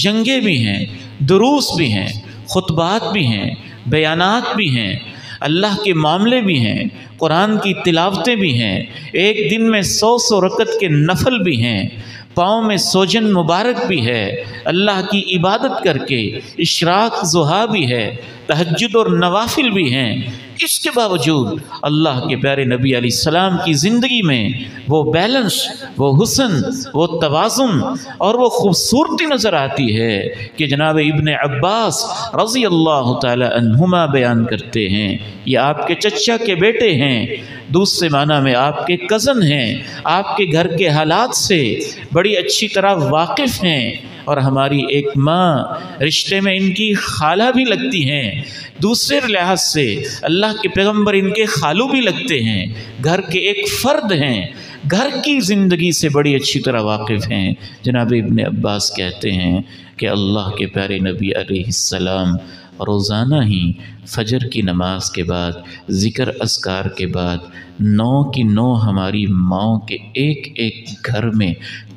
جنگیں بھی ہیں، دروس بھی ہیں، خطبات بھی ہیں، بیانات بھی ہیں، اللہ کے معاملے بھی ہیں، قرآن کی تلاوتیں بھی ہیں، ایک دن میں 100 رکعت کے نفل بھی ہیں، پاؤں میں سوجن مبارک بھی ہے، اللہ کی عبادت کر کے اشراق ضحیٰ بھی ہے، تہجد اور نوافل بھی ہیں۔ اس کے باوجود اللہ کے پیارے نبی علیہ السلام کی زندگی میں وہ بیلنس، وہ حسن، وہ توازن اور وہ خوبصورتی نظر آتی ہے کہ جناب ابن عباس رضی اللہ تعالی عنہما بیان کرتے ہیں، یہ آپ کے چچا کے بیٹے ہیں، دوسرے معنی میں آپ کے کزن ہیں، آپ کے گھر کے حالات سے بڑی اچھی طرح واقف ہیں، اور ہماری ایک ماں رشتے میں ان کی خالہ بھی لگتی ہیں، دوسرے لحاظ سے اللہ کے پیغمبر ان کے خالو بھی لگتے ہیں، گھر کے ایک فرد ہیں، گھر کی زندگی سے بڑی اچھی طرح واقف ہیں۔ جناب ابن عباس کہتے ہیں کہ اللہ کے پیارے نبی علیہ السلام روزانہ ہی فجر کی نماز کے بعد، ذکر اذکار کے بعد 9 کی 9 ہماری ماؤں کے ایک ایک گھر میں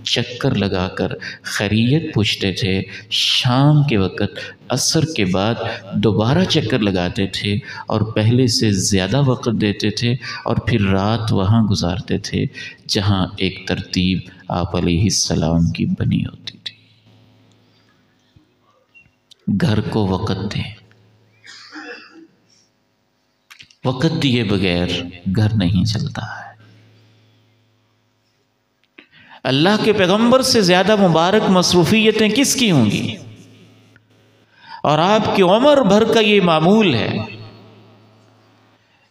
چکر لگا کر خیریت پوچھتے تھے، شام کے وقت عصر کے بعد دوبارہ چکر لگاتے تھے اور پہلے سے زیادہ وقت دیتے تھے، اور پھر رات وہاں گزارتے تھے جہاں ایک ترتیب آپ علیہ السلام کی بنی ہوتی تھی۔ گھر کو وقت دیں، وقت دیے بغیر گھر نہیں چلتا ہے۔ اللہ کے پیغمبر سے زیادہ مبارک مصروفیتیں کس کی ہوں گی؟ اور آپ کی عمر بھر کا یہ معمول ہے۔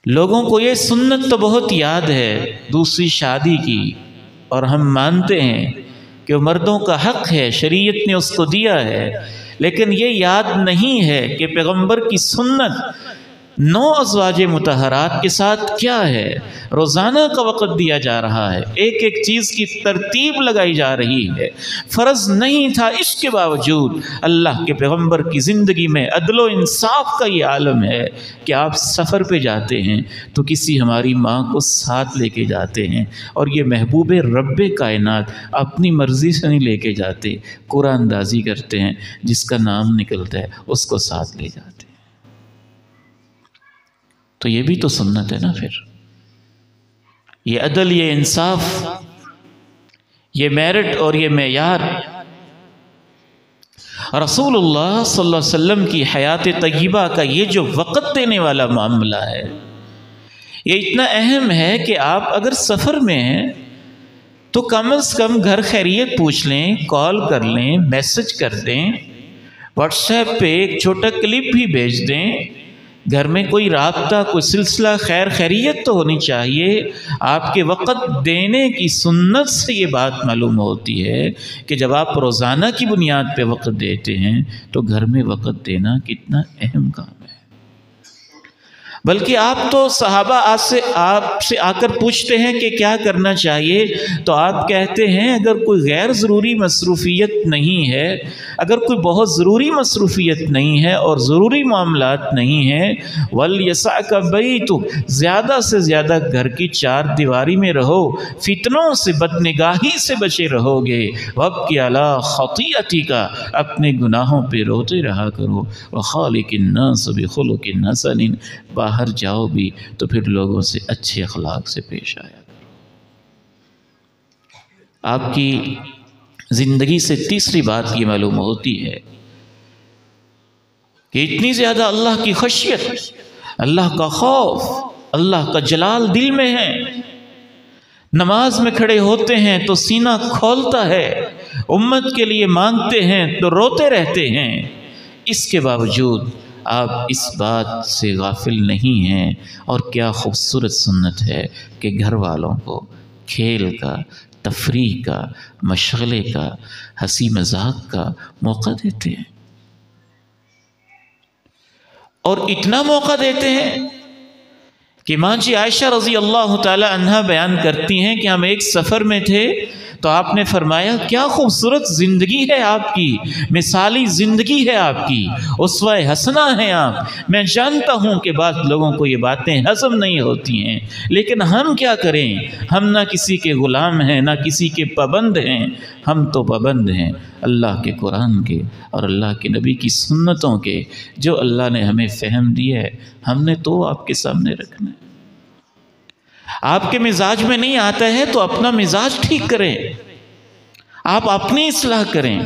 لوگوں کو یہ سنت تو بہت یاد ہے دوسری شادی کی، اور ہم مانتے ہیں کہ مردوں کا حق ہے، شریعت نے اس کو دیا ہے، لیکن یہ یاد نہیں ہے کہ پیغمبر کی سنت 9 ازواج مطہرات کے ساتھ کیا ہے؟ روزانہ کا وقت دیا جا رہا ہے، ایک ایک چیز کی ترتیب لگائی جا رہی ہے۔ فرض نہیں تھا، اس کے باوجود اللہ کے پیغمبر کی زندگی میں عدل و انصاف کا یہ عالم ہے کہ آپ سفر پہ جاتے ہیں تو کسی ہماری ماں کو ساتھ لے کے جاتے ہیں، اور یہ محبوب رب کائنات اپنی مرضی سے نہیں لے کے جاتے، قرآن اندازی کرتے ہیں، جس کا نام نکلتا ہے اس کو ساتھ لے جاتے ہیں۔ تو یہ بھی تو سنت ہے نا، پھر یہ عدل، یہ انصاف، یہ میرٹ اور یہ معیار رسول اللہ صلی اللہ علیہ وسلم کی حیات طیبہ کا یہ جو وقت دینے والا معاملہ ہے، یہ اتنا اہم ہے کہ آپ اگر سفر میں ہیں تو کم از کم گھر خیریت پوچھ لیں، کال کر لیں، میسج کر دیں، واٹس ایپ پہ ایک چھوٹا کلپ بھی بھیج دیں۔ گھر میں کوئی رابطہ، کوئی سلسلہ خیر خیریت تو ہونی چاہیے۔ آپ کے وقت دینے کی سنت سے یہ بات معلوم ہوتی ہے کہ جب آپ روزانہ کی بنیاد پہ وقت دیتے ہیں تو گھر میں وقت دینا کتنا اہم کام ہے۔ بلکہ آپ تو صحابہ آپ سے آ کر پوچھتے ہیں کہ کیا کرنا چاہیے، تو آپ کہتے ہیں اگر کوئی غیر ضروری مصروفیت نہیں ہے، اگر کوئی بہت ضروری مصروفیت نہیں ہے اور ضروری معاملات نہیں ہیں، وَلْيَسَعْكَ بَيْتُكَ، زیادہ سے زیادہ گھر کی 4 دیواری میں رہو، فتنوں سے، بدنگاہی سے بچے رہو گے، وَابْكِ عَلَىٰ خَطِيئَتِكَ، اپنے گناہوں پہ روتے رہا کرو، وَخَالِقِ النَّاسَ بِخُلُقٍ حَسَنٍ، باہر جاؤ بھی تو پھر لوگوں سے اچھے اخلاق سے پیش آیا کرو۔ آپ کی زندگی سے تیسری بات یہ معلوم ہوتی ہے کہ اتنی زیادہ اللہ کی خشیت، اللہ کا خوف، اللہ کا جلال دل میں ہے۔ نماز میں کھڑے ہوتے ہیں تو سینہ کھولتا ہے، امت کے لیے مانگتے ہیں تو روتے رہتے ہیں، اس کے باوجود آپ اس بات سے غافل نہیں ہیں۔ اور کیا خوبصورت سنت ہے کہ گھر والوں کو کھیل کا، تفریح کا، مشغلے کا، ہنسی مذاق کا موقع دیتے ہیں، اور اتنا موقع دیتے ہیں کہ ماں جی عائشہ رضی اللہ تعالی عنہا بیان کرتی ہیں کہ ہم ایک سفر میں تھے تو آپ نے فرمایا کیا خوبصورت زندگی ہے آپ کی، مثالی زندگی ہے آپ کی، اسوہ حسنہ ہیں آپ۔ میں جانتا ہوں کہ بعض لوگوں کو یہ باتیں ہضم نہیں ہوتی ہیں، لیکن ہم کیا کریں، ہم نہ کسی کے غلام ہیں نہ کسی کے پابند ہیں، ہم تو پابند ہیں اللہ کے قرآن کے اور اللہ کے نبی کی سنتوں کے، جو اللہ نے ہمیں فہم دیا ہے ہم نے تو آپ کے سامنے رکھنا ہے۔ آپ کے مزاج میں نہیں آتا ہے تو اپنا مزاج ٹھیک کریں، آپ اپنی اصلاح کریں۔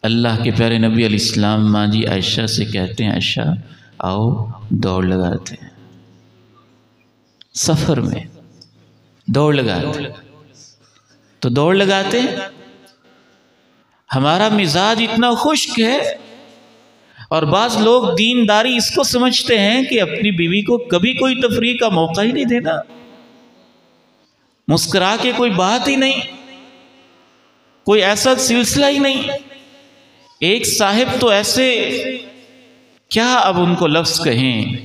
اللہ کے پیارے نبی علیہ السلام ماں جی عائشہ سے کہتے ہیں عائشہ آؤ دوڑ لگاتے ہیں، سفر میں دوڑ لگاتے ہیں، تو دوڑ لگاتے ہیں۔ ہمارا مزاج اتنا خشک ہے، اور بعض لوگ دینداری اس کو سمجھتے ہیں کہ اپنی بیوی کو کبھی کوئی تفریح کا موقع ہی نہیں دینا، مسکرا کے کوئی بات ہی نہیں، کوئی ایسا سلسلہ ہی نہیں۔ ایک صاحب تو ایسے کیا اب ان کو لفظ کہیں،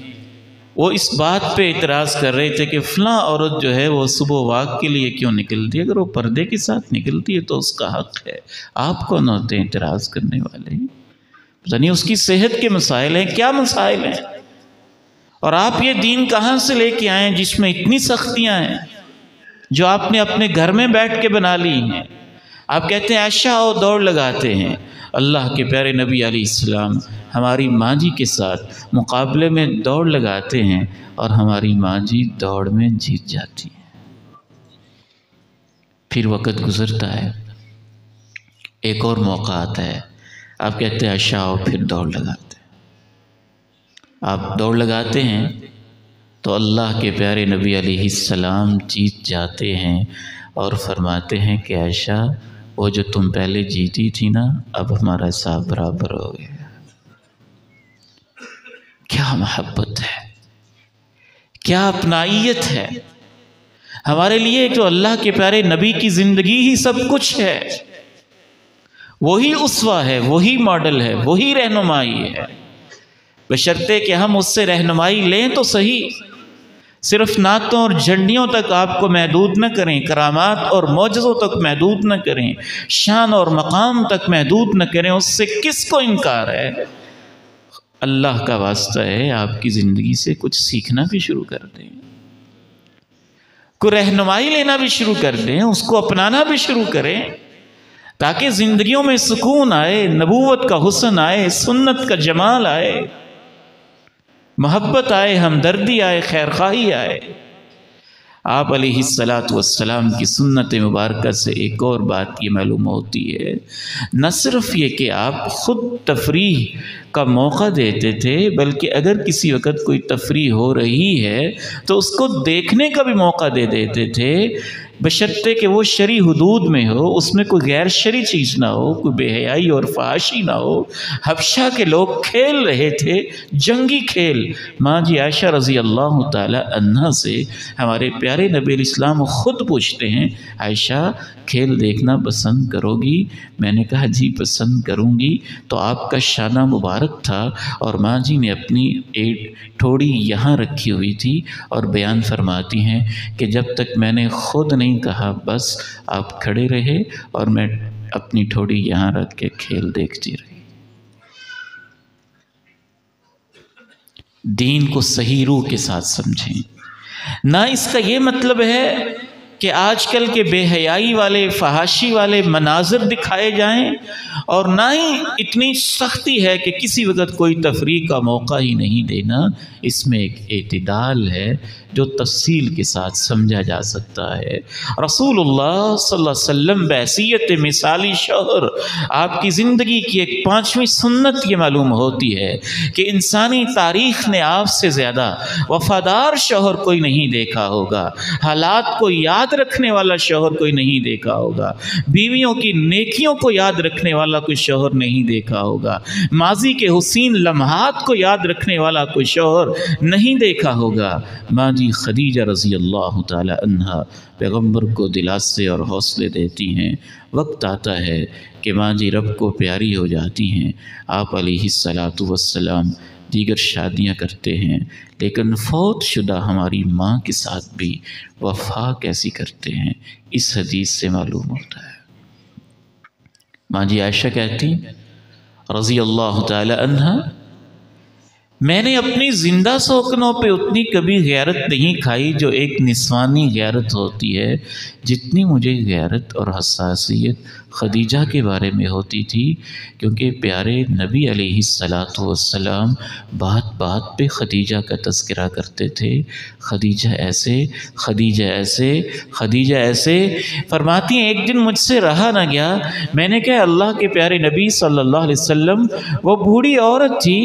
وہ اس بات پہ اعتراض کر رہے تھے کہ فلاں عورت جو ہے وہ صبح واک کے لیے کیوں نکلتی ہے، اگر وہ پردے کے ساتھ نکلتی ہے تو اس کا حق ہے، آپ کون ہوتے ہیں اعتراض کرنے والے؟ یعنی اس کی صحت کے مسائل ہیں، کیا مسائل ہیں؟ اور آپ یہ دین کہاں سے لے کے آئیں جس میں اتنی سختیاں ہیں جو آپ نے اپنے گھر میں بیٹھ کے بنا لی ہیں؟ آپ کہتے ہیں عائشہ آؤ دوڑ لگاتے ہیں۔ اللہ کے پیارے نبی علیہ السلام ہماری ماں جی کے ساتھ مقابلے میں دوڑ لگاتے ہیں اور ہماری ماں جی دوڑ میں جیت جاتی ہیں۔ پھر وقت گزرتا ہے، ایک اور موقع آتا ہے، آپ کہتے ہیں عائشہ آؤ پھر دوڑ لگاتے ہیں۔ آپ دوڑ لگاتے ہیں تو اللہ کے پیارے نبی علیہ السلام جیت جاتے ہیں اور فرماتے ہیں کہ عائشہ وہ جو تم پہلے جیتی تھی نا اب ہمارا حساب برابر ہو گیا۔ کیا محبت ہے، کیا اپنائیت ہے ہمارے لیے، جو اللہ کے پیارے نبی کی زندگی ہی سب کچھ ہے، وہی اسوہ ہے، وہی ماڈل ہے، وہی رہنمائی ہے۔ بشرطے کہ ہم اس سے رہنمائی لیں تو صحیح، صرف نعتوں اور جھنڈیوں تک آپ کو محدود نہ کریں، کرامات اور معجزوں تک محدود نہ کریں، شان اور مقام تک محدود نہ کریں، اس سے کس کو انکار ہے؟ اللہ کا واسطہ ہے آپ کی زندگی سے کچھ سیکھنا بھی شروع کر دیں، کوئی رہنمائی لینا بھی شروع کر دیں، اس کو اپنانا بھی شروع کریں، تاکہ زندگیوں میں سکون آئے، نبوت کا حسن آئے، سنت کا جمال آئے، محبت آئے، ہمدردی آئے، خیرخواہی آئے۔ آپ علیہ السلام کی سنت مبارکہ سے ایک اور بات یہ معلوم ہوتی ہے، نہ صرف یہ کہ آپ خود تفریح کا موقع دیتے تھے، بلکہ اگر کسی وقت کوئی تفریح ہو رہی ہے تو اس کو دیکھنے کا بھی موقع دے دیتے تھے، بشرطے کہ وہ شرعی حدود میں ہو، اس میں کوئی غیر شرعی چیز نہ ہو، کوئی بے حیائی اور فحاشی نہ ہو۔ حبشہ کے لوگ کھیل رہے تھے جنگی کھیل، ماں جی عائشہ رضی اللہ تعالی عنہا سے ہمارے پیارے نبی علیہ السلام خود پوچھتے ہیں، عائشہ کھیل دیکھنا پسند کرو گی؟ میں نے کہا جی پسند کروں گی۔ تو آپ کا شانہ مبارک تھا اور ماں جی نے اپنی ٹھوڑی یہاں رکھی ہوئی تھی اور بیان فرماتی ہیں کہ جب تک میں نے خود نہیں کہا بس آپ کھڑے رہے اور میں اپنی ٹھوڑی یہاں رکھ کے کھیل دیکھتی رہی۔ دین کو صحیح روح کے ساتھ سمجھیں، نہ اس کا یہ مطلب ہے کہ آج کل کے بے حیائی والے فحاشی والے مناظر دکھائے جائیں، اور نہ ہی اتنی سختی ہے کہ کسی وقت کوئی تفریح کا موقع ہی نہیں دینا۔ اس میں ایک اعتدال ہے جو تفصیل کے ساتھ سمجھا جا سکتا ہے۔ رسول اللہ صلی اللہ علیہ وسلم بحیثیت مثالی شوہر، آپ کی زندگی کی ایک پانچویں سنت یہ معلوم ہوتی ہے کہ انسانی تاریخ نے آپ سے زیادہ وفادار شوہر کوئی نہیں دیکھا ہوگا، حالات کو یاد رکھنے والا شوہر کوئی نہیں دیکھا ہوگا، بیویوں کی نیکیوں کو یاد رکھنے والا کوئی شوہر نہیں دیکھا ہوگا، ماضی کے حسین لمحات کو یاد رکھنے والا کوئی شوہر نہیں دیکھا ہوگا۔ ماں جی خدیجہ رضی اللہ تعالی عنہا پیغمبر کو دلاسے اور حوصلے دیتی ہیں، وقت آتا ہے کہ ماں جی رب کو پیاری ہو جاتی ہیں، آپ علیہ السلام دیگر شادیاں کرتے ہیں، لیکن فوت شدہ ہماری ماں کے ساتھ بھی وفا کیسی کرتے ہیں، اس حدیث سے معلوم ہوتا ہے۔ ماں جی عائشہ کہتی رضی اللہ تعالی عنہا، میں نے اپنی زندہ سوکنوں پہ اتنی کبھی غیرت نہیں کھائی جو ایک نسوانی غیرت ہوتی ہے، جتنی مجھے غیرت اور حساسیت خدیجہ کے بارے میں ہوتی تھی، کیونکہ پیارے نبی علیہ السلام بات بات پہ خدیجہ کا تذکرہ کرتے تھے، خدیجہ ایسے، خدیجہ ایسے، خدیجہ ایسے فرماتی ہیں۔ ایک دن مجھ سے رہا نہ گیا، میں نے کہا اللہ کے پیارے نبی صلی اللہ علیہ وسلم، وہ بوڑھی عورت تھی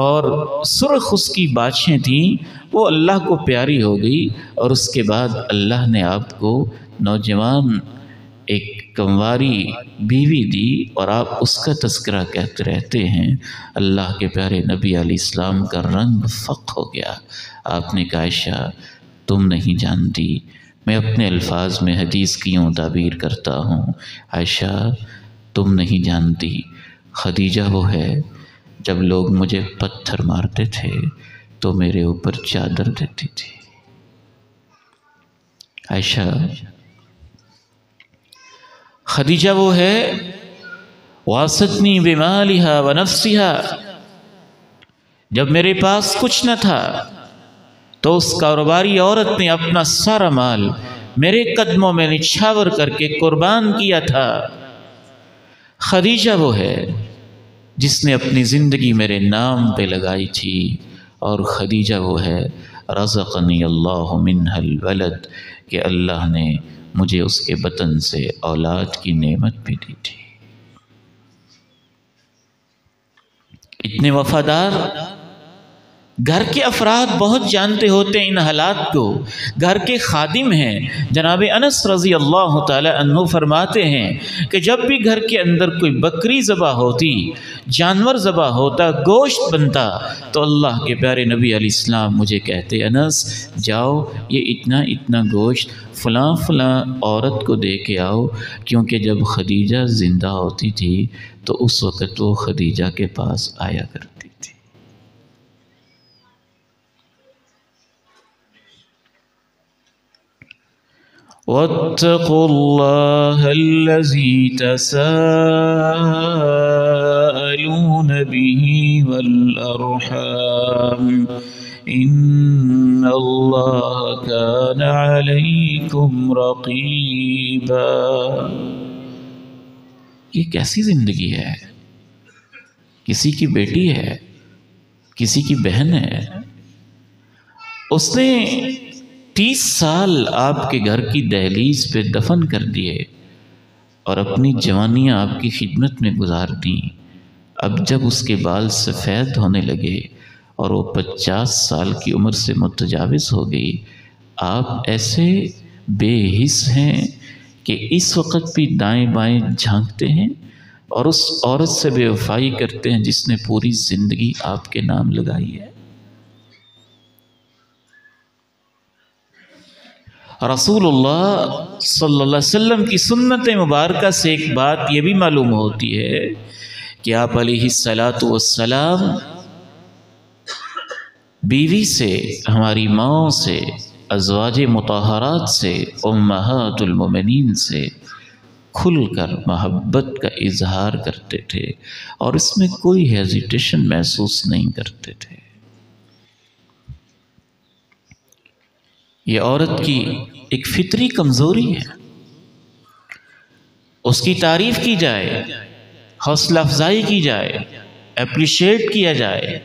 اور سرخ اس کی باتیں تھیں، وہ اللہ کو پیاری ہو گئی، اور اس کے بعد اللہ نے آپ کو نوجوان ایک کنواری بیوی دی، اور آپ اس کا تذکرہ کہتے رہتے ہیں۔ اللہ کے پیارے نبی علیہ السلام کا رنگ فق ہو گیا۔ آپ نے کہا عائشہ تم نہیں جانتی، میں اپنے الفاظ میں حدیث کی یوں تعبیر کرتا ہوں، عائشہ تم نہیں جانتی، خدیجہ وہ ہے جب لوگ مجھے پتھر مارتے تھے تو میرے اوپر چادر دیتی تھی۔ عائشہ خدیجہ وہ ہے واسطنی بمالہا ونفسہا، جب میرے پاس کچھ نہ تھا تو اس کاروباری عورت نے اپنا سارا مال میرے قدموں میں نچھاور کر کے قربان کیا تھا۔ خدیجہ وہ ہے جس نے اپنی زندگی میرے نام پہ لگائی تھی، اور خدیجہ وہ ہے رزقنی اللہ منہا الولد، کہ اللہ نے مجھے اس کے بطن سے اولاد کی نعمت بھی دی تھی۔ اتنے وفادار گھر کے افراد بہت جانتے ہوتے ہیں ان حالات کو۔ گھر کے خادم ہیں، جناب انس رضی اللہ تعالی عنہ فرماتے ہیں کہ جب بھی گھر کے اندر کوئی بکری ذبح ہوتی، جانور ذبح ہوتا، گوشت بنتا، تو اللہ کے پیارے نبی علیہ السلام مجھے کہتے انس جاؤ یہ اتنا گوشت فلاں فلاں عورت کو دے کے آؤ، کیونکہ جب خدیجہ زندہ ہوتی تھی تو اس وقت وہ خدیجہ کے پاس آیا کرتی تھی۔ واتقوا اللہ الذی تساءلون به والارحام ان اللہ کان علیکم رقیبا۔ یہ کیسی زندگی ہے؟ کسی کی بیٹی ہے، کسی کی بہن ہے، اس نے 30 سال آپ کے گھر کی دہلیز پہ دفن کر دیے اور اپنی جوانیاں آپ کی خدمت میں گزار دیں۔ اب جب اس کے بال سفید ہونے لگے اور وہ 50 سال کی عمر سے متجاوز ہو گئی، آپ ایسے بے حس ہیں کہ اس وقت بھی دائیں بائیں جھانکتے ہیں اور اس عورت سے بے وفائی کرتے ہیں جس نے پوری زندگی آپ کے نام لگائی ہے۔ رسول اللہ صلی اللہ علیہ وسلم کی سنت مبارکہ سے ایک بات یہ بھی معلوم ہوتی ہے کہ آپ علیہ السلام بیوی سے، ہماری ماں سے، ازواج مطہرات سے، امہات المومنین سے کھل کر محبت کا اظہار کرتے تھے اور اس میں کوئی ہیزیٹیشن محسوس نہیں کرتے تھے۔ یہ عورت کی ایک فطری کمزوری ہے، اس کی تعریف کی جائے، حوصلہ افزائی کی جائے، اپریشیٹ کیا جائے،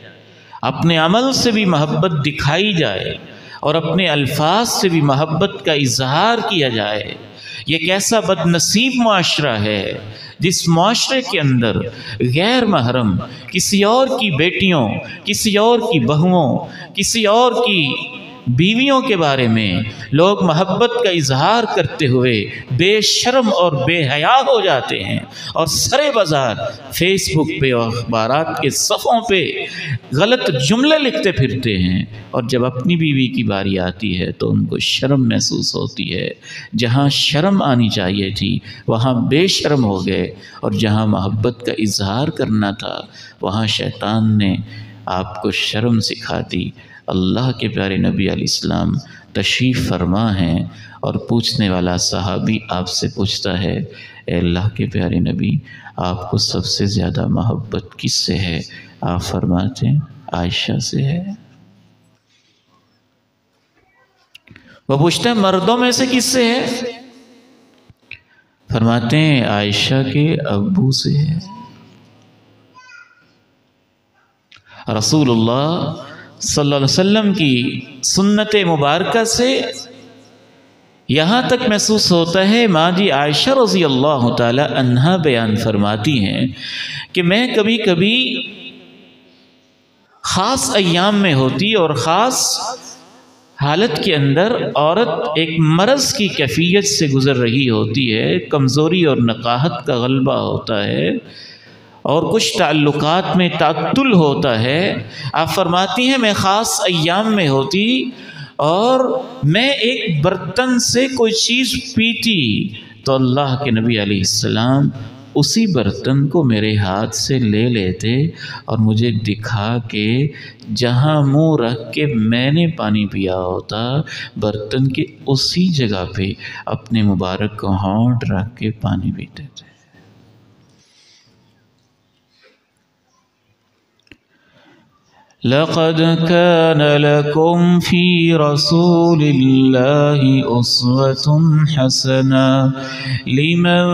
اپنے عمل سے بھی محبت دکھائی جائے اور اپنے الفاظ سے بھی محبت کا اظہار کیا جائے۔ یہ کیسا بد نصیب معاشرہ ہے جس معاشرے کے اندر غیر محرم کسی اور کی بیٹیوں، کسی اور کی بہوؤں، کسی اور کی بیویوں کے بارے میں لوگ محبت کا اظہار کرتے ہوئے بے شرم اور بے حیا ہو جاتے ہیں اور سرے بازار فیس بک پہ اور اخبارات کے صفحوں پہ غلط جملے لکھتے پھرتے ہیں، اور جب اپنی بیوی کی باری آتی ہے تو ان کو شرم محسوس ہوتی ہے۔ جہاں شرم آنی چاہیے تھی وہاں بے شرم ہو گئے، اور جہاں محبت کا اظہار کرنا تھا وہاں شیطان نے آپ کو شرم سکھا دی۔ اللہ کے پیارے نبی علیہ السلام تشریف فرما ہیں اور پوچھنے والا صحابی آپ سے پوچھتا ہے، اے اللہ کے پیارے نبی، آپ کو سب سے زیادہ محبت کس سے ہے؟ آپ فرماتے ہیں عائشہ سے ہے۔ وہ پوچھتے ہیں مردوں میں سے کس سے ہے؟ فرماتے ہیں عائشہ کے ابو سے ہے۔ رسول اللہ صلی اللہ علیہ وسلم کی سنت مبارکہ سے یہاں تک محسوس ہوتا ہے، ماں جی عائشہ رضی اللہ تعالی عنہا بیان فرماتی ہیں کہ میں کبھی کبھی خاص ایام میں ہوتی اور خاص حالت کے اندر عورت ایک مرض کی کیفیت سے گزر رہی ہوتی ہے، کمزوری اور نقاہت کا غلبہ ہوتا ہے اور کچھ تعلقات میں تعطل ہوتا ہے۔ آپ فرماتی ہیں میں خاص ایام میں ہوتی اور میں ایک برتن سے کوئی چیز پیتی تو اللہ کے نبی علیہ السلام اسی برتن کو میرے ہاتھ سے لے لیتے اور مجھے دکھا کے جہاں منہ رکھ کے میں نے پانی پیا ہوتا برتن کے اسی جگہ پہ اپنے مبارک کو ہونٹ رکھ کے پانی پیتے تھے۔ لقد كان لكم في رسول الله أسوة حسنة لمن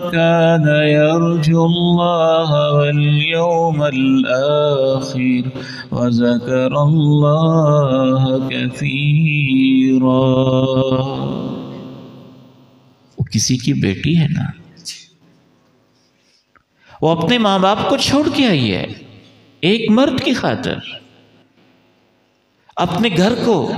كان يرجو الله واليوم الآخر وذكر الله كثيرا۔ وہ کسی کی بیٹی ہے نا، وہ اپنے ماں باپ کو چھوڑ کے آئی ہے ایک مرد کی خاطر، اپنے گھر کو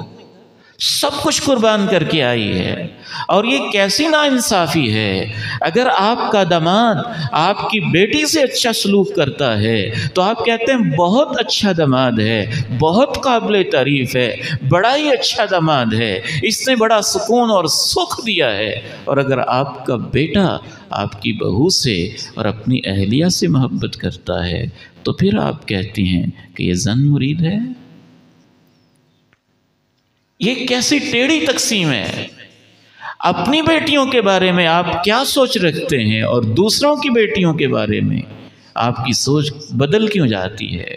سب کچھ قربان کر کے آئی ہے۔ اور یہ کیسی ناانصافی ہے، اگر آپ کا داماد آپ کی بیٹی سے اچھا سلوک کرتا ہے تو آپ کہتے ہیں بہت اچھا داماد ہے، بہت قابل تعریف ہے، بڑا ہی اچھا داماد ہے، اس نے بڑا سکون اور سکھ دیا ہے۔ اور اگر آپ کا بیٹا آپ کی بہو سے اور اپنی اہلیہ سے محبت کرتا ہے تو پھر آپ کہتی ہیں کہ یہ زن مرید ہے۔ یہ کیسی ٹیڑھی تقسیم ہے۔ اپنی بیٹیوں کے بارے میں آپ کیا سوچ رکھتے ہیں اور دوسروں کی بیٹیوں کے بارے میں آپ کی سوچ بدل کیوں جاتی ہے،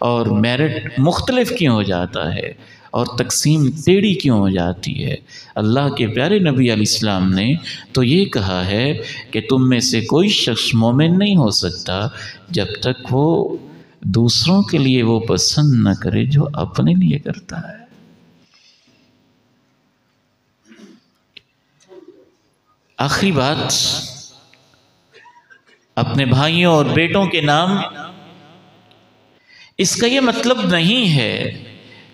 اور میرٹ مختلف کیوں ہو جاتا ہے، اور تقسیم ٹیڑھی کیوں ہو جاتی ہے؟ اللہ کے پیارے نبی علیہ السلام نے تو یہ کہا ہے کہ تم میں سے کوئی شخص مومن نہیں ہو سکتا جب تک وہ دوسروں کے لیے وہ پسند نہ کرے جو اپنے لیے کرتا ہے۔ آخری بات، اپنے بھائیوں اور بیٹوں کے نام، اس کا یہ مطلب نہیں ہے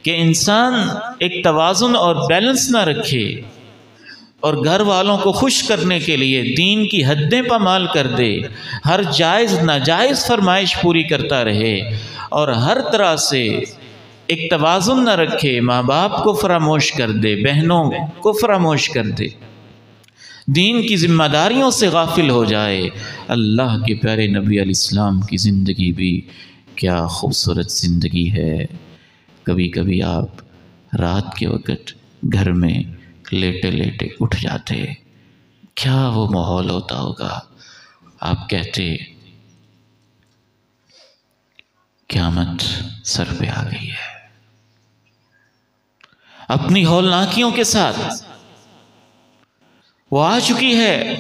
کہ انسان ایک توازن اور بیلنس نہ رکھے اور گھر والوں کو خوش کرنے کے لیے دین کی حدیں پامال کر دے، ہر جائز ناجائز فرمائش پوری کرتا رہے اور ہر طرح سے ایک توازن نہ رکھے، ماں باپ کو فراموش کر دے، بہنوں کو فراموش کر دے، دین کی ذمہ داریوں سے غافل ہو جائے۔ اللہ کے پیارے نبی علیہ السلام کی زندگی بھی کیا خوبصورت زندگی ہے۔ کبھی کبھی آپ رات کے وقت گھر میں لیٹے لیٹے اٹھ جاتے، کیا وہ ماحول ہوتا ہوگا، آپ کہتے قیامت سر پہ آ گئی ہے۔ اپنی ہولناکیوں کے ساتھ وہ آ چکی ہے۔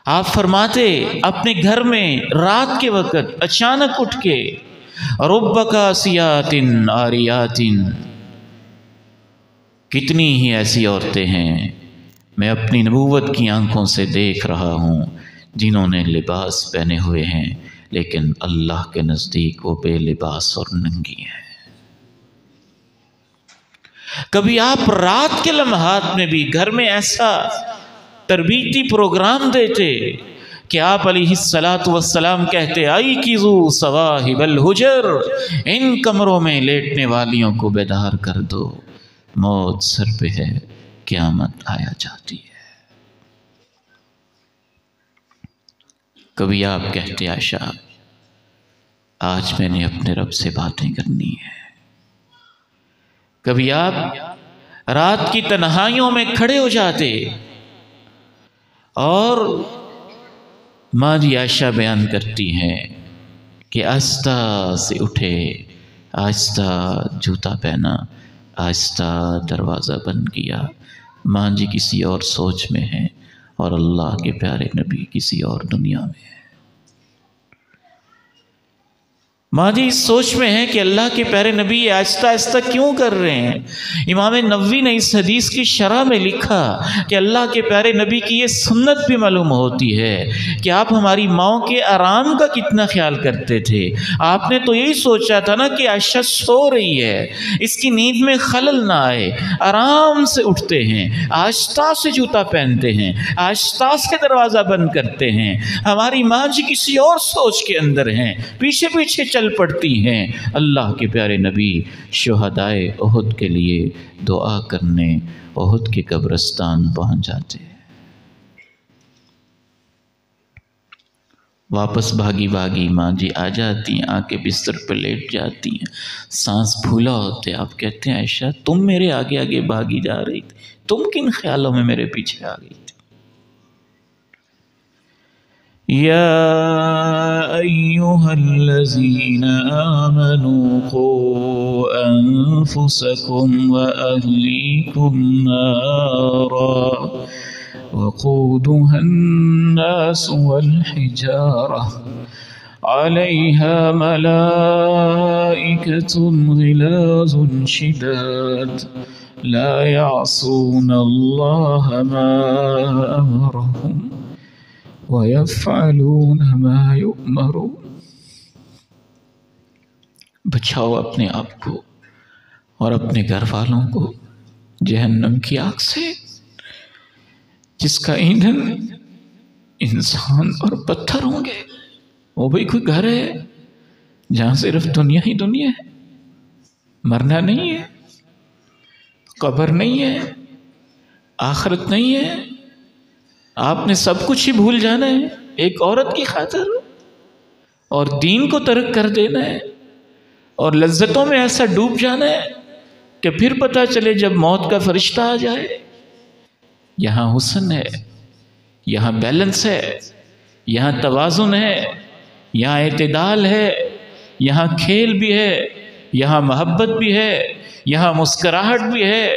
آپ فرماتے اپنے گھر میں رات کے وقت اچانک اٹھ کے رب کاسیات عاریات، کتنی ہی ایسی عورتیں ہیں میں اپنی نبوت کی آنکھوں سے دیکھ رہا ہوں جنہوں نے لباس پہنے ہوئے ہیں لیکن اللہ کے نزدیک وہ بے لباس اور ننگی ہیں۔ کبھی آپ رات کے لمحات میں بھی گھر میں ایسا تربیتی پروگرام دیتے کہ آپ علیہ السلام کہتے ایقظوا صواحب الحجر، ان کمروں میں لیٹنے والیوں کو بیدار کر دو، موت سر پہ ہے، قیامت آیا جاتی ہے۔ کبھی آپ کہتے عائشہ آج میں نے اپنے رب سے باتیں کرنی ہے۔ کبھی آپ رات کی تنہائیوں میں کھڑے ہو جاتے اور ماں جی عائشہ بیان کرتی ہیں کہ آہستہ سے اٹھے، آہستہ جوتا پہنا، آہستہ دروازہ بند کیا، ماں جی کسی اور سوچ میں ہیں اور اللہ کے پیارے نبی کسی اور دنیا میں ہیں۔ ماں جی اس سوچ میں ہے کہ اللہ کے پیارے نبی آہستہ آہستہ کیوں کر رہے ہیں۔ امام نووی نے اس حدیث کی شرح میں لکھا کہ اللہ کے پیارے نبی کی یہ سنت بھی معلوم ہوتی ہے کہ آپ ہماری ماؤں کے آرام کا کتنا خیال کرتے تھے۔ آپ نے تو یہی سوچا تھا نا کہ عائشہ سو رہی ہے، اس کی نیند میں خلل نہ آئے، آرام سے اٹھتے ہیں، آہستہ سے جوتا پہنتے ہیں، آہستہ سے دروازہ بند کرتے ہیں۔ ہماری ماں جی کسی اور سوچ کے اندر ہیں، پیچھے پیچھے چل پڑتی ہیں۔ اللہ کے پیارے نبی شہدائے احد کے لیے دعا کرنے احد کے قبرستان پہنچ جاتے ہیں۔ واپس بھاگی بھاگی ماں جی آ جاتی ہیں، آ کے بستر پہ لیٹ جاتی ہیں، سانس پھولا ہوتے۔ آپ کہتے ہیں عائشہ تم میرے آگے آگے بھاگی جا رہی تھی، تم کن خیالوں میں میرے پیچھے آ گئی تھی؟ یا ایہا الذین آمنوا قوا انفسکم واہلیکم نارا وقودها الناس والحجارة عليها ملائكة غلاظ شداد لا يعصون الله ما أمرهم وَيَفْعَلُونَ مَا يُؤْمَرُونَ۔ بچاؤ اپنے آپ کو اور اپنے گھر والوں کو جہنم کی آگ سے، جس کا ایندھن انسان اور پتھر ہوں گے۔ وہ بھی کوئی گھر ہے جہاں صرف دنیا ہی دنیا ہے، مرنا نہیں ہے، قبر نہیں ہے، آخرت نہیں ہے، آپ نے سب کچھ ہی بھول جانا ہے ایک عورت کی خاطر، اور دین کو ترک کر دینا ہے، اور لذتوں میں ایسا ڈوب جانا ہے کہ پھر پتہ چلے جب موت کا فرشتہ آ جائے یہاں حسن ہے، یہاں بیلنس ہے، یہاں توازن ہے، یہاں اعتدال ہے، یہاں کھیل بھی ہے، یہاں محبت بھی ہے، یہاں مسکراہٹ بھی ہے،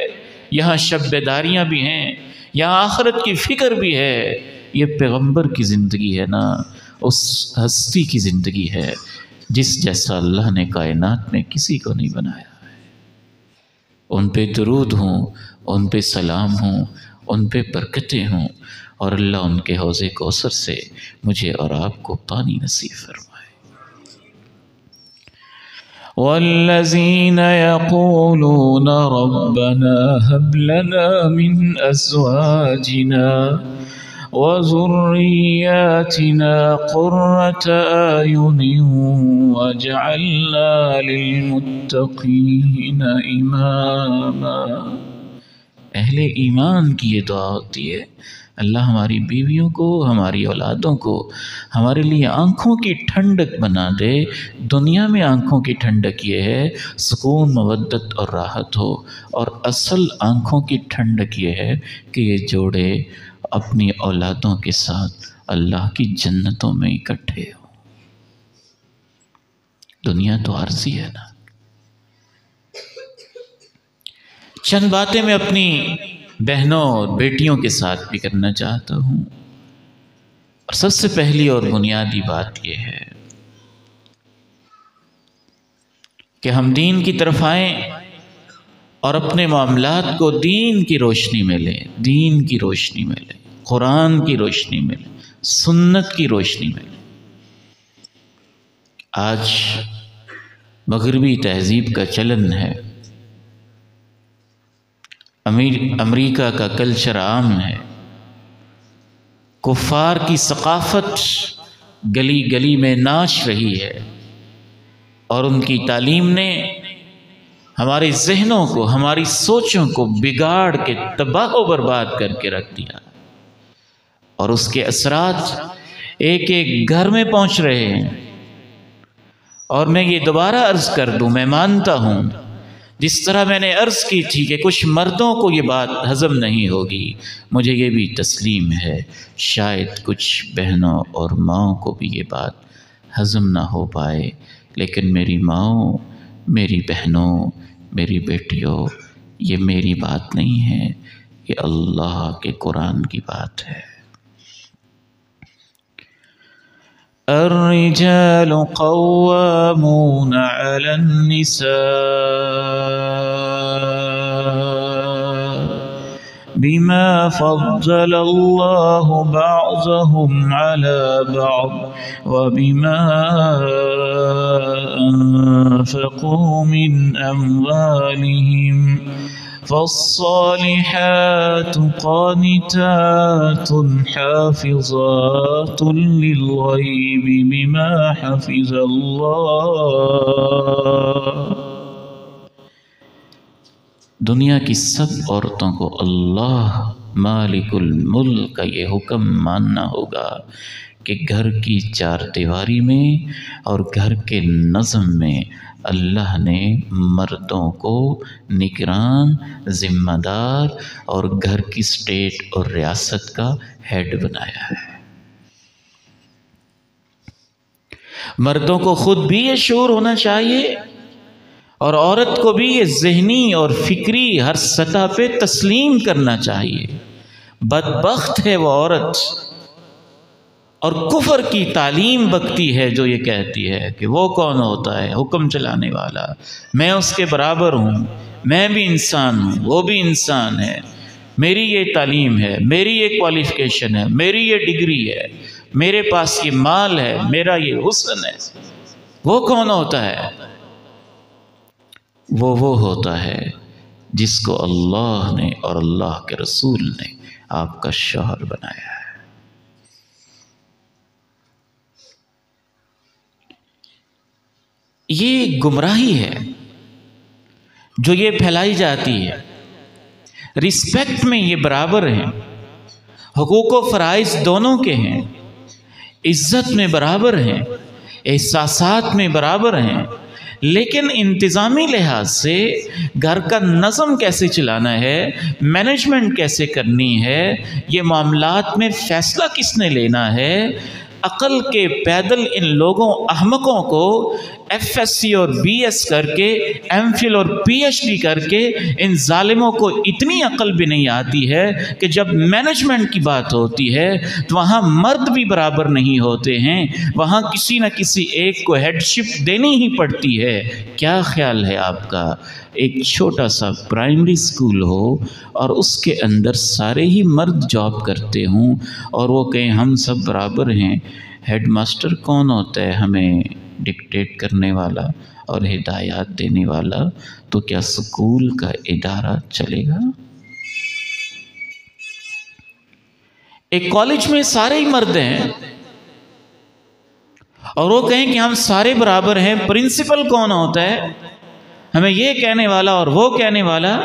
یہاں شب بیداریاں بھی ہیں، یہاں آخرت کی فکر بھی ہے۔ یہ پیغمبر کی زندگی ہے نا، اس ہستی کی زندگی ہے جس جیسا اللہ نے کائنات میں کسی کو نہیں بنایا ہے۔ ان پہ درود ہوں، ان پہ سلام ہوں، ان پہ برکتیں ہوں، اور اللہ ان کے حوض کوثر سے مجھے اور آپ کو پانی نصیب فرمائے۔ والذین یقولون ربنا هب لنا من ازواجنا وذریاتنا قرة اعین واجعلنا للمتقین اماما۔ اہل ایمان کی یہ دعا ہوتی ہے، اللہ ہماری بیویوں کو، ہماری اولادوں کو ہمارے لیے آنکھوں کی ٹھنڈک بنا دے۔ دنیا میں آنکھوں کی ٹھنڈک یہ ہے سکون، مودت اور راحت ہو، اور اصل آنکھوں کی ٹھنڈک یہ ہے کہ یہ جوڑے اپنی اولادوں کے ساتھ اللہ کی جنتوں میں اکٹھے ہو۔ دنیا تو عارضی ہے نا۔ چند باتیں میں اپنی بہنوں اور بیٹیوں کے ساتھ بھی کرنا چاہتا ہوں، اور سب سے پہلی اور بنیادی بات یہ ہے کہ ہم دین کی طرف آئیں اور اپنے معاملات کو دین کی روشنی میں لیں، دین کی روشنی میں لیں، قرآن کی روشنی میں لیں، سنت کی روشنی میں لیں۔ آج مغربی تہذیب کا چلن ہے، امریکہ کا کلچر عام ہے، کفار کی ثقافت گلی گلی میں ناچ رہی ہے، اور ان کی تعلیم نے ہمارے ذہنوں کو، ہماری سوچوں کو بگاڑ کے تباہ و برباد کر کے رکھ دیا، اور اس کے اثرات ایک ایک گھر میں پہنچ رہے ہیں۔ اور میں یہ دوبارہ عرض کر دوں، میں مانتا ہوں جس طرح میں نے عرض کی تھی کہ کچھ مردوں کو یہ بات ہضم نہیں ہوگی، مجھے یہ بھی تسلیم ہے شاید کچھ بہنوں اور ماؤں کو بھی یہ بات ہضم نہ ہو پائے، لیکن میری ماؤں، میری بہنوں، میری بیٹیوں، یہ میری بات نہیں ہے، یہ اللہ کے قرآن کی بات ہے۔ الرجال قوامون علی النساء بما فضل اللہ بعضهم على بعض وبما انفقوا من اموالهم فالصالحات قانتات حافظات للغیب بما حفظ اللہ۔ دنیا کی سب عورتوں کو اللہ مالک الملک کا یہ حکم ماننا ہوگا کہ گھر کی چار دیواری میں اور گھر کے نظم میں اللہ نے مردوں کو نگران، ذمہ دار اور گھر کی اسٹیٹ اور ریاست کا ہیڈ بنایا ہے۔ مردوں کو خود بھی یہ شعور ہونا چاہیے، اور عورت کو بھی یہ ذہنی اور فکری ہر سطح پہ تسلیم کرنا چاہیے۔ بدبخت ہے وہ عورت، اور کفر کی تعلیم بکتی ہے جو یہ کہتی ہے کہ وہ کون ہوتا ہے حکم چلانے والا، میں اس کے برابر ہوں، میں بھی انسان ہوں، وہ بھی انسان ہے، میری یہ تعلیم ہے، میری یہ کوالیفیکیشن ہے، میری یہ ڈگری ہے، میرے پاس یہ مال ہے، میرا یہ حسن ہے۔ وہ کون ہوتا ہے؟ وہ ہوتا ہے جس کو اللہ نے اور اللہ کے رسول نے آپ کا شوہر بنایا ہے۔ یہ گمراہی ہے جو یہ پھیلائی جاتی ہے۔ رسپیکٹ میں یہ برابر ہیں، حقوق و فرائض دونوں کے ہیں، عزت میں برابر ہیں، احساسات میں برابر ہیں، لیکن انتظامی لحاظ سے گھر کا نظم کیسے چلانا ہے، مینجمنٹ کیسے کرنی ہے، یہ معاملات میں فیصلہ کس نے لینا ہے، عقل کے پیدل ان لوگوں احمقوں کو ایف ایس سی اور بی ایس کر کے، ایم فل اور پی ایچ ڈی کر کے، ان ظالموں کو اتنی عقل بھی نہیں آتی ہے کہ جب مینجمنٹ کی بات ہوتی ہے تو وہاں مرد بھی برابر نہیں ہوتے ہیں، وہاں کسی نہ کسی ایک کو ہیڈ شپ دینی ہی پڑتی ہے۔ کیا خیال ہے آپ کا ایک چھوٹا سا پرائمری اسکول ہو اور اس کے اندر سارے ہی مرد جاب کرتے ہوں اور وہ کہیں ہم سب برابر ہیں، ہیڈ ماسٹر کون ہوتا ہے ہمیں ڈکٹیٹ کرنے والا اور ہدایات دینے والا؟ تو کیا اسکول کا ادارہ چلے گا؟ ایک کالج میں سارے ہی مرد ہیں اور وہ کہیں کہ ہم سارے برابر ہیں، پرنسپل کون ہوتا ہے ہمیں یہ کہنے والا اور وہ کہنے والا؟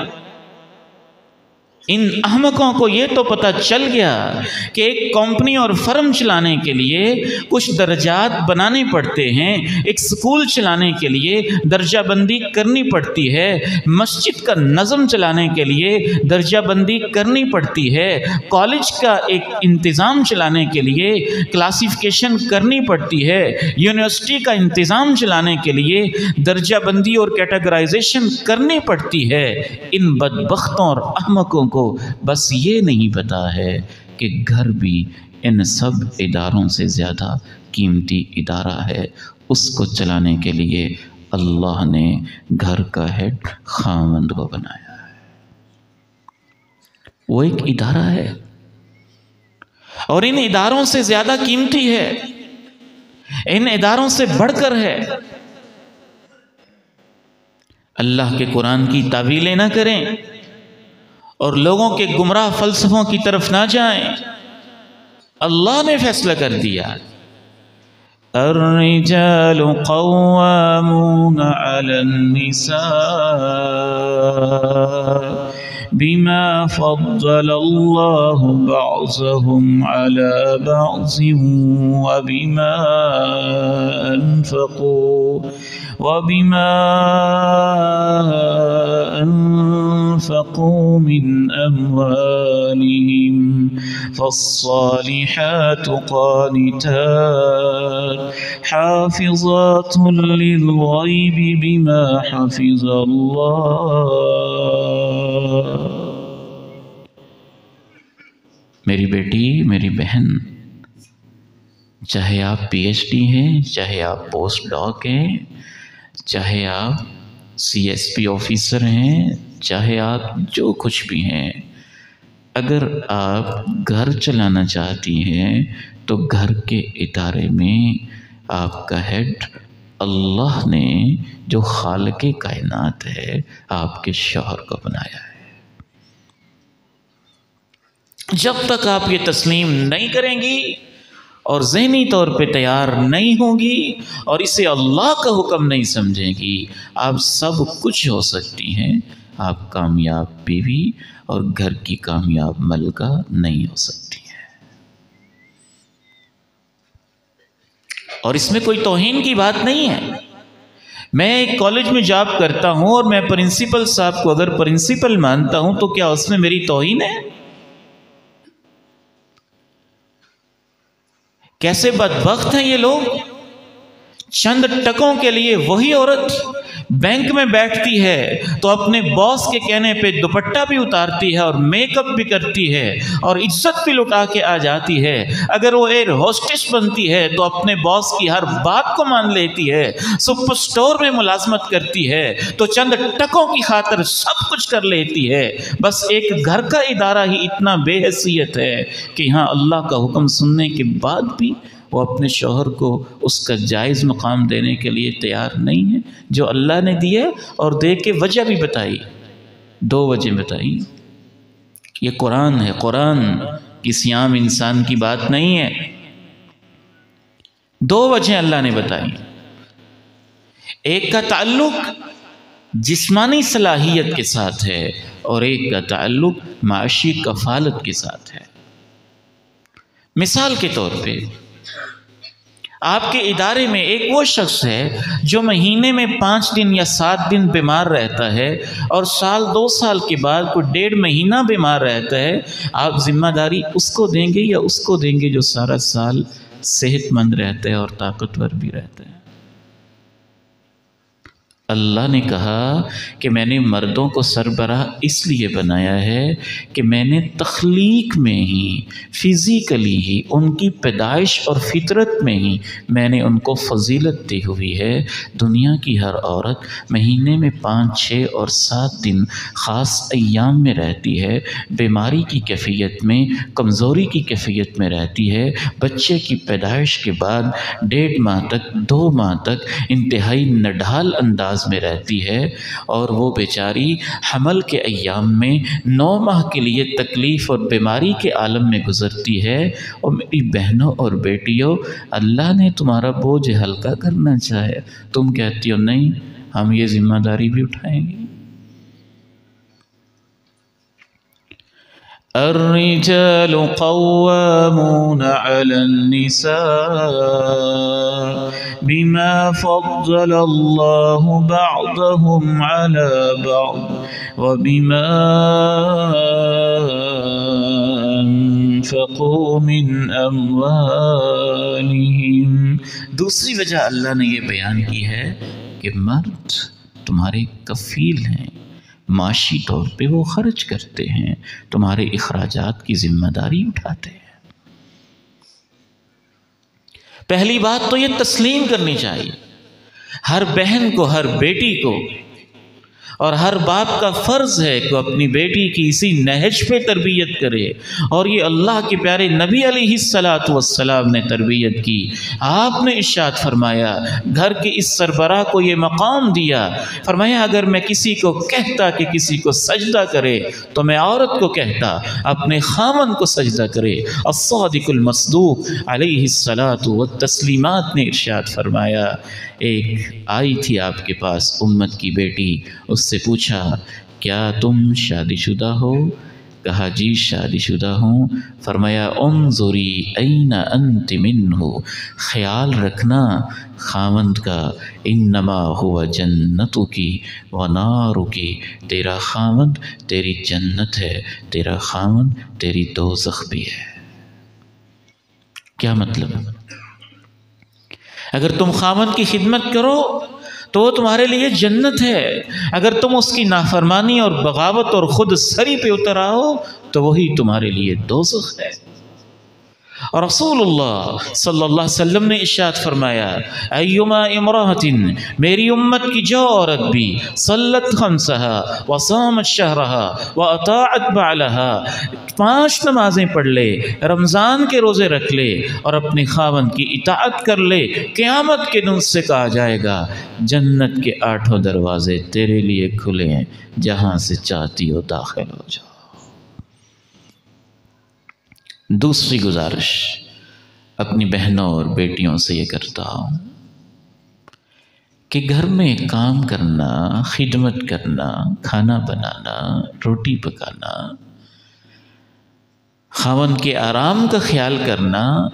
ان احمقوں کو یہ تو پتہ چل گیا کہ ایک کمپنی اور فرم چلانے کے لیے کچھ درجات بنانے پڑتے ہیں، ایک سکول چلانے کے لیے درجہ بندی کرنی پڑتی ہے، مسجد کا نظم چلانے کے لیے درجہ بندی کرنی پڑتی ہے، کالج کا ایک انتظام چلانے کے لیے کلاسیفیکیشن کرنی پڑتی ہے، یونیورسٹی کا انتظام چلانے کے لیے درجہ بندی اور کیٹاگرائزیشن کرنی پڑتی ہے۔ ان بدبختوں اور احمقوں کو بس یہ نہیں پتا ہے کہ گھر بھی ان سب اداروں سے زیادہ قیمتی ادارہ ہے، اس کو چلانے کے لیے اللہ نے گھر کا ہیڈ خاوند کو بنایا ہے۔ وہ ایک ادارہ ہے اور ان اداروں سے زیادہ قیمتی ہے، ان اداروں سے بڑھ کر ہے۔ اللہ کے قرآن کی تعویلیں نہ کریں اور لوگوں کے گمراہ فلسفوں کی طرف نہ جائیں۔ اللہ نے فیصلہ کر دیا، الرجال قوامون علی النساء بما فضل اللہ بعضهم على بعض وبما أنفقوا من أموالهم فالصالحات قانتات حافظات للغيب بما حفظ الله۔ میری بیٹی، میری بہن، چاہے آپ پی ایچ ڈی ہیں، چاہے آپ پوسٹ ڈاک ہیں، چاہے آپ سی ایس پی آفیسر ہیں، چاہے آپ جو کچھ بھی ہیں، اگر آپ گھر چلانا چاہتی ہیں تو گھر کے ادارے میں آپ کا ہیڈ اللہ نے جو خالق کائنات ہے آپ کے شوہر کو بنایا ہے۔ جب تک آپ یہ تسلیم نہیں کریں گی اور ذہنی طور پہ تیار نہیں ہوں گی اور اسے اللہ کا حکم نہیں سمجھیں گی، آپ سب کچھ ہو سکتی ہیں، آپ کامیاب بیوی اور گھر کی کامیاب ملکہ نہیں ہو سکتی ہیں۔ اور اس میں کوئی توہین کی بات نہیں ہے۔ میں ایک کالج میں جاب کرتا ہوں اور میں پرنسپل صاحب کو اگر پرنسپل مانتا ہوں تو کیا اس میں میری توہین ہے؟ کیسے بدبخت ہیں یہ لوگ! چند ٹکوں کے لیے وہی عورت بینک میں بیٹھتی ہے تو اپنے باس کے کہنے پہ دوپٹہ بھی اتارتی ہے اور میک اپ بھی کرتی ہے اور عزت بھی لٹا کے آ جاتی ہے۔ اگر وہ ایئر ہوسٹس بنتی ہے تو اپنے باس کی ہر بات کو مان لیتی ہے۔ سپر سٹور میں ملازمت کرتی ہے تو چند ٹکوں کی خاطر سب کچھ کر لیتی ہے۔ بس ایک گھر کا ادارہ ہی اتنا بے حیثیت ہے کہ یہاں اللہ کا حکم سننے کے بعد بھی وہ اپنے شوہر کو اس کا جائز مقام دینے کے لیے تیار نہیں ہے جو اللہ نے دیا، اور دے کے وجہ بھی بتائی، 2 وجہ بتائی۔ یہ قرآن ہے، قرآن کسی عام انسان کی بات نہیں ہے۔ 2 وجہ اللہ نے بتائی۔ ایک کا تعلق جسمانی صلاحیت کے ساتھ ہے اور ایک کا تعلق معاشی کفالت کے ساتھ ہے۔ مثال کے طور پہ آپ کے ادارے میں ایک وہ شخص ہے جو مہینے میں 5 دن یا 7 دن بیمار رہتا ہے اور سال 2 سال کے بعد کوئی 1.5 مہینہ بیمار رہتا ہے، آپ ذمہ داری اس کو دیں گے یا اس کو دیں گے جو سارا سال صحت مند رہتا ہے اور طاقتور بھی رہتا ہے؟ اللہ نے کہا کہ میں نے مردوں کو سربراہ اس لیے بنایا ہے کہ میں نے تخلیق میں ہی، فزیکلی ہی، ان کی پیدائش اور فطرت میں ہی میں نے ان کو فضیلت دی ہوئی ہے۔ دنیا کی ہر عورت مہینے میں 5، 6 اور 7 دن خاص ایام میں رہتی ہے، بیماری کی کیفیت میں، کمزوری کی کیفیت میں رہتی ہے، بچے کی پیدائش کے بعد 1.5 ماہ تک، 2 ماہ تک انتہائی نڈھال انداز میں رہتی ہے، اور وہ بیچاری حمل کے ایام میں 9 ماہ کے لیے تکلیف اور بیماری کے عالم میں گزرتی ہے۔ اور میری بہنوں اور بیٹیوں، اللہ نے تمہارا بوجھ ہلکا کرنا چاہے، تم کہتی ہو نہیں ہم یہ ذمہ داری بھی اٹھائیں گے۔ الرجال قوامون على النساء بما فضل الله بعضهم على بعض وبما أنفقوا من أموالهم۔ دوسری وجہ اللہ نے یہ بیان کی ہے کہ مرد تمہارے کفیل ہیں، معاشی طور پہ وہ خرچ کرتے ہیں، تمہارے اخراجات کی ذمہ داری اٹھاتے ہیں۔ پہلی بات تو یہ تسلیم کرنی چاہیے ہر بہن کو، ہر بیٹی کو، اور ہر باپ کا فرض ہے کہ اپنی بیٹی کی اسی نہج پہ تربیت کرے، اور یہ اللہ کے پیارے نبی علیہ السلام نے تربیت کی۔ آپ نے ارشاد فرمایا، گھر کے اس سربراہ کو یہ مقام دیا، فرمایا اگر میں کسی کو کہتا کہ کسی کو سجدہ کرے تو میں عورت کو کہتا اپنے خامن کو سجدہ کرے۔ الصادق المصدوق علیہ التسلیمات نے ارشاد فرمایا، ایک آئی تھی آپ کے پاس امت کی بیٹی، اس سے پوچھا کیا تم شادی شدہ ہو؟ کہا جی شادی شدہ ہوں۔ فرمایا انظری این انت منہ، خیال رکھنا خاوند کا، انما ہوا جنتکی ونارکی، تیرا خاوند تیری جنت ہے، تیرا خاوند تیری دوزخ بھی ہے۔ کیا مطلب؟ اگر تم خاوند کی خدمت کرو تو وہ تمہارے لیے جنت ہے، اگر تم اس کی نافرمانی اور بغاوت اور خود سری پہ اتر آؤ تو وہی تمہارے لیے دوزخ ہے۔ اور رسول اللہ صلی اللہ علیہ وسلم نے ارشاد فرمایا، ایما امرأۃ، میری امت کی جو عورت بھی صلت خمسہا وصامت شہرہا واطاعت بعلہا، 5 نمازیں پڑھ لے، رمضان کے روزے رکھ لے اور اپنے خاوند کی اطاعت کر لے، قیامت کے دن سے کہا جائے گا جنت کے 8 دروازے تیرے لیے کھلے ہیں، جہاں سے چاہتی ہو داخل ہو جاؤ۔ دوسری گزارش اپنی بہنوں اور بیٹیوں سے یہ کرتا ہوں کہ گھر میں کام کرنا، خدمت کرنا، کھانا بنانا، روٹی پکانا، خاوند کے آرام کا خیال کرنا،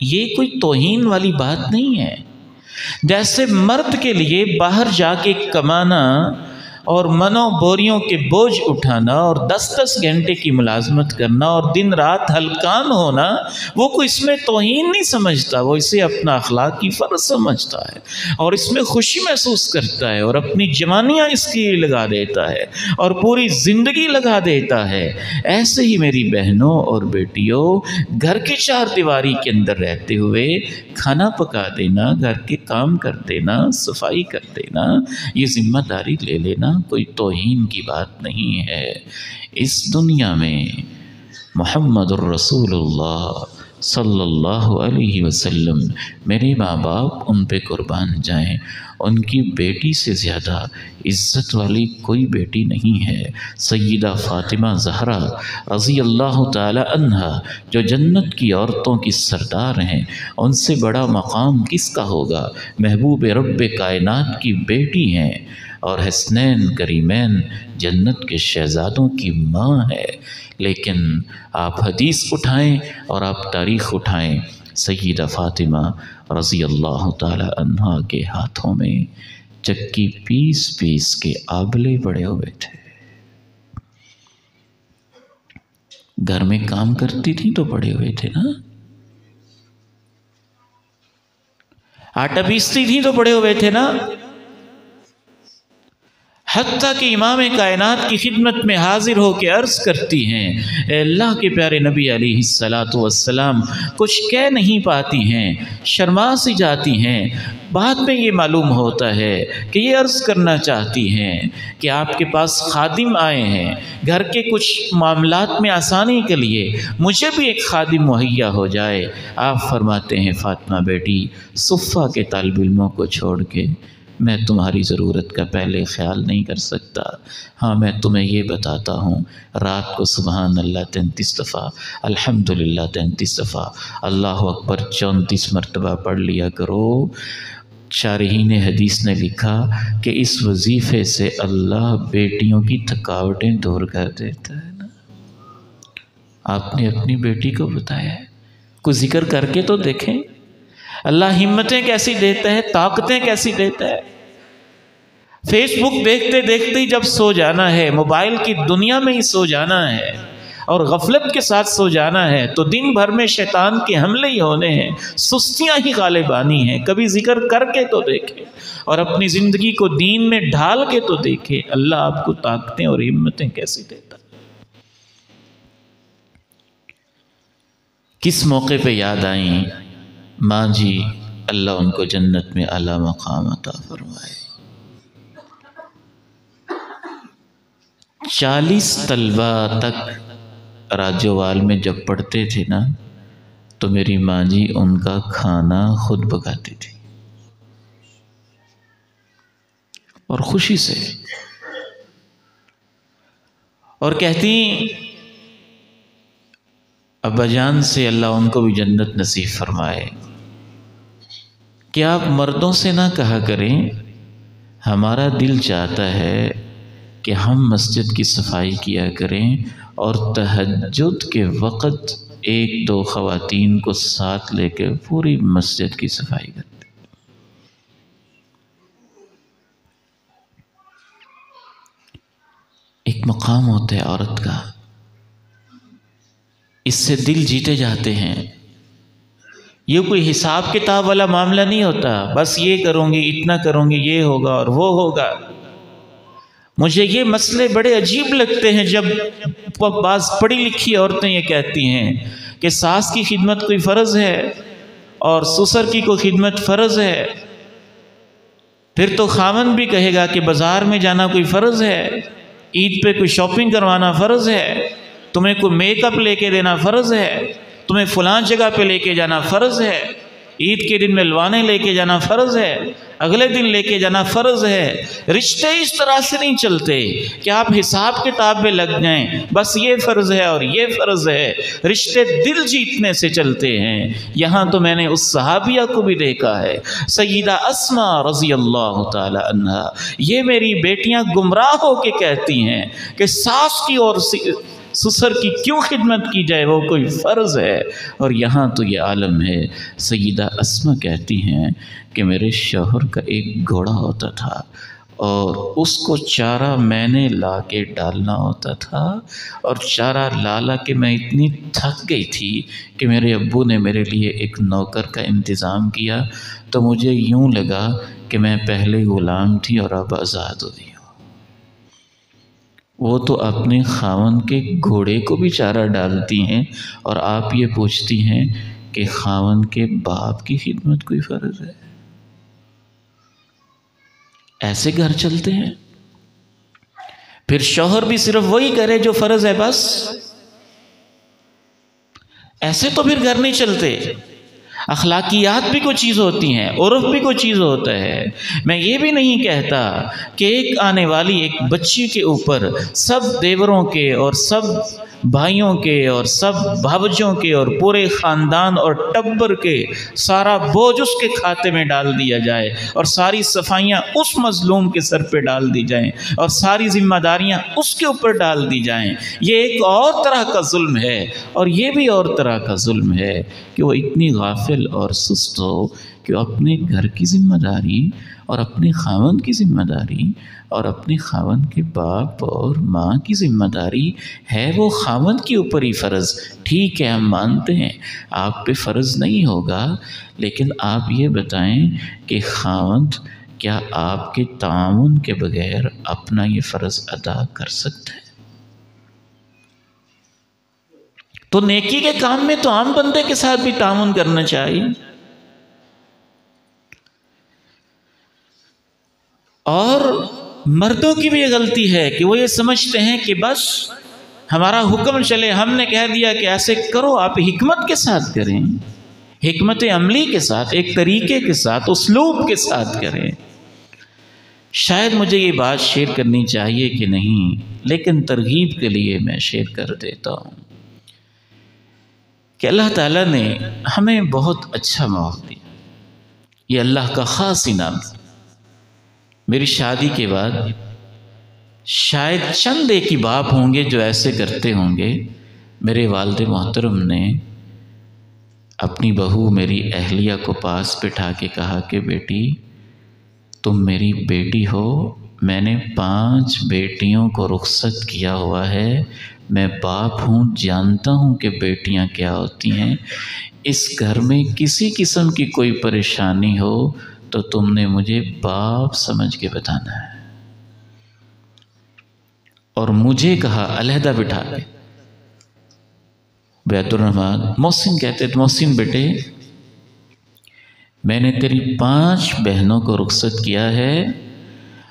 یہ کوئی توہین والی بات نہیں ہے۔ جیسے مرد کے لیے باہر جا کے کمانا اور منوں بوریوں کے بوجھ اٹھانا اور 10 گھنٹے کی ملازمت کرنا اور دن رات ہلکان ہونا، وہ کوئی اس میں توہین نہیں سمجھتا، وہ اسے اپنا اخلاقی فرض سمجھتا ہے اور اس میں خوشی محسوس کرتا ہے اور اپنی جوانیاں اس کی لگا دیتا ہے اور پوری زندگی لگا دیتا ہے۔ ایسے ہی میری بہنوں اور بیٹیوں، گھر کے 4 دیواری کے اندر رہتے ہوئے کھانا پکا دینا، گھر کے کام کر دینا، صفائی کر دینا، یہ ذمہ داری لے لینا کوئی توہین کی بات نہیں ہے۔ اس دنیا میں محمد الرسول اللہ صلی اللہ علیہ وسلم، میرے ماں باپ ان پہ قربان جائیں، ان کی بیٹی سے زیادہ عزت والی کوئی بیٹی نہیں ہے۔ سیدہ فاطمہ زہرا رضی اللہ تعالی عنہا جو جنت کی عورتوں کی سردار ہیں، ان سے بڑا مقام کس کا ہوگا؟ محبوب رب کائنات کی بیٹی ہیں اور حسنین کریمین جنت کے شہزادوں کی ماں ہے۔ لیکن آپ حدیث اٹھائیں اور آپ تاریخ اٹھائیں، سیدہ فاطمہ رضی اللہ تعالی عنہا کے ہاتھوں میں چکی پیس پیس کے آبلے پڑے ہوئے تھے. گھر میں کام کرتی تھی تو پڑے ہوئے تھے نا، آٹا پیستی تھی تو پڑے ہوئے تھے نا. حتیٰ کہ امام کائنات کی خدمت میں حاضر ہو کے عرض کرتی ہیں، اے اللہ کے پیارے نبی علیہ السلام کچھ کہہ نہیں پاتی ہیں، شرما سی جاتی ہیں. بعد میں یہ معلوم ہوتا ہے کہ یہ عرض کرنا چاہتی ہیں کہ آپ کے پاس خادم آئے ہیں، گھر کے کچھ معاملات میں آسانی کے لیے مجھے بھی ایک خادم مہیا ہو جائے. آپ فرماتے ہیں، فاطمہ بیٹی، صفہ کے طالب علموں کو چھوڑ کے میں تمہاری ضرورت کا پہلے خیال نہیں کر سکتا. ہاں میں تمہیں یہ بتاتا ہوں، رات کو سبحان اللہ 33 دفعہ، الحمدللہ 33 دفعہ، اللہ اکبر 34 مرتبہ پڑھ لیا کرو. شارحین حدیث نے لکھا کہ اس وظیفے سے اللہ بیٹیوں کی تھکاوٹیں دور کر دیتا ہے نا. آپ نے اپنی بیٹی کو بتایا ہے، کوئی ذکر کر کے تو دیکھیں اللہ ہمتیں کیسی دیتا ہے، طاقتیں کیسی دیتا ہے. فیس بک دیکھتے دیکھتے ہی جب سو جانا ہے، موبائل کی دنیا میں ہی سو جانا ہے اور غفلت کے ساتھ سو جانا ہے، تو دن بھر میں شیطان کے حملے ہی ہونے ہیں، سستیاں ہی غالب آنی ہیں. کبھی ذکر کر کے تو دیکھے اور اپنی زندگی کو دین میں ڈھال کے تو دیکھے اللہ آپ کو طاقتیں اور ہمتیں کیسی دیتا. کس موقع پہ یاد آئیں ماں جی، اللہ ان کو جنت میں اعلیٰ مقام عطا فرمائے. 40 طلبہ تک راجوال میں جب پڑھتے تھے نا تو میری ماں جی ان کا کھانا خود پکاتی تھی اور خوشی سے، اور کہتی ابا جان سے اللہ ان کو بھی جنت نصیب فرمائے کہ آپ مردوں سے نہ کہا کریں، ہمارا دل چاہتا ہے کہ ہم مسجد کی صفائی کیا کریں اور تہجد کے وقت 1-2 خواتین کو ساتھ لے کے پوری مسجد کی صفائی کرتے. ایک مقام ہوتا ہے عورت کا، اس سے دل جیتے جاتے ہیں. یہ کوئی حساب کتاب والا معاملہ نہیں ہوتا، بس یہ کروں گی، اتنا کروں گی، یہ ہوگا اور وہ ہوگا. مجھے یہ مسئلے بڑے عجیب لگتے ہیں جب بعض پڑھی لکھی عورتیں یہ کہتی ہیں کہ ساس کی خدمت کوئی فرض ہے اور سسر کی کوئی خدمت فرض ہے، پھر تو خاوند بھی کہے گا کہ بازار میں جانا کوئی فرض ہے، عید پہ کوئی شاپنگ کروانا فرض ہے، تمہیں کوئی میک اپ لے کے دینا فرض ہے، تمہیں فلاں جگہ پہ لے کے جانا فرض ہے، عید کے دن میں لوانے لے کے جانا فرض ہے، اگلے دن لے کے جانا فرض ہے. رشتے اس طرح سے نہیں چلتے کہ آپ حساب کتاب میں لگ جائیں، بس یہ فرض ہے اور یہ فرض ہے. رشتے دل جیتنے سے چلتے ہیں. یہاں تو میں نے اس صحابیہ کو بھی دیکھا ہے، سیدہ اسماء رضی اللہ تعالی عنہا. یہ میری بیٹیاں گمراہ ہو کے کہتی ہیں کہ ساس کی اور سسر کی کیوں خدمت کی جائے، وہ کوئی فرض ہے. اور یہاں تو یہ عالم ہے. سیدہ اسماء کہتی ہیں کہ میرے شوہر کا ایک گھوڑا ہوتا تھا اور اس کو چارہ میں نے لا کے ڈالنا ہوتا تھا، اور چارہ لا کے میں اتنی تھک گئی تھی کہ میرے ابو نے میرے لیے ایک نوکر کا انتظام کیا، تو مجھے یوں لگا کہ میں پہلے غلام تھی اور اب آزاد ہو گئی ہوں. وہ تو اپنے خاوند کے گھوڑے کو بھی چارہ ڈالتی ہیں اور آپ یہ پوچھتی ہیں کہ خاوند کے باپ کی خدمت کوئی فرض ہے. ایسے گھر چلتے ہیں. پھر شوہر بھی صرف وہی کرے جو فرض ہے بس. ایسے تو پھر گھر نہیں چلتے. اخلاقیات بھی کوئی چیز ہوتی ہیں، عرف بھی کوئی چیز ہوتا ہے. میں یہ بھی نہیں کہتا کہ ایک آنے والی ایک بچی کے اوپر سب دیوروں کے اور سب بھائیوں کے اور سب بھاوجوں کے اور پورے خاندان اور ٹبر کے سارا بوجھ اس کے کھاتے میں ڈال دیا جائے، اور ساری صفائیاں اس مظلوم کے سر پہ ڈال دی جائیں، اور ساری ذمہ داریاں اس کے اوپر ڈال دی جائیں، یہ ایک اور طرح کا ظلم ہے۔ اور یہ بھی اور طرح کا ظلم ہے کہ وہ اتنی غافل اور سست ہو کہ وہ اپنے گھر کی ذمہ داری اور اپنے خاوند کی ذمہ داری اور اپنے خاوند کے باپ اور ماں کی ذمہ داری ہے وہ خاوند کے اوپر ہی فرض۔ ٹھیک ہے، ہم مانتے ہیں آپ پہ فرض نہیں ہوگا، لیکن آپ یہ بتائیں کہ خاوند کیا آپ کے تعاون کے بغیر اپنا یہ فرض ادا کر سکتا ہے؟ تو نیکی کے کام میں تو عام بندے کے ساتھ بھی تعاون کرنا چاہیے۔ اور مردوں کی بھی یہ غلطی ہے کہ وہ یہ سمجھتے ہیں کہ بس ہمارا حکم چلے، ہم نے کہہ دیا کہ ایسے کرو، آپ حکمت کے ساتھ کریں، حکمت عملی کے ساتھ، ایک طریقے کے ساتھ، اسلوب کے ساتھ کریں۔ شاید مجھے یہ بات شیئر کرنی چاہیے کہ نہیں، لیکن ترغیب کے لیے میں شیئر کر دیتا ہوں کہ اللہ تعالیٰ نے ہمیں بہت اچھا موقع دیا، یہ اللہ کا خاص انعام۔ میری شادی کے بعد شاید چند ایک ہی باپ ہوں گے جو ایسے کرتے ہوں گے۔ میرے والد محترم نے اپنی بہو میری اہلیہ کو پاس بٹھا کے کہا کہ بیٹی تم میری بیٹی ہو، میں نے 5 بیٹیوں کو رخصت کیا ہوا ہے، میں باپ ہوں، جانتا ہوں کہ بیٹیاں کیا ہوتی ہیں، اس گھر میں کسی قسم کی کوئی پریشانی ہو تو تم نے مجھے باپ سمجھ کے بتانا ہے۔ اور مجھے کہا علیحدہ بٹھا کے، بیت الرحمن محسن کہتے تھے، محسن بیٹے میں نے تیری 5 بہنوں کو رخصت کیا ہے،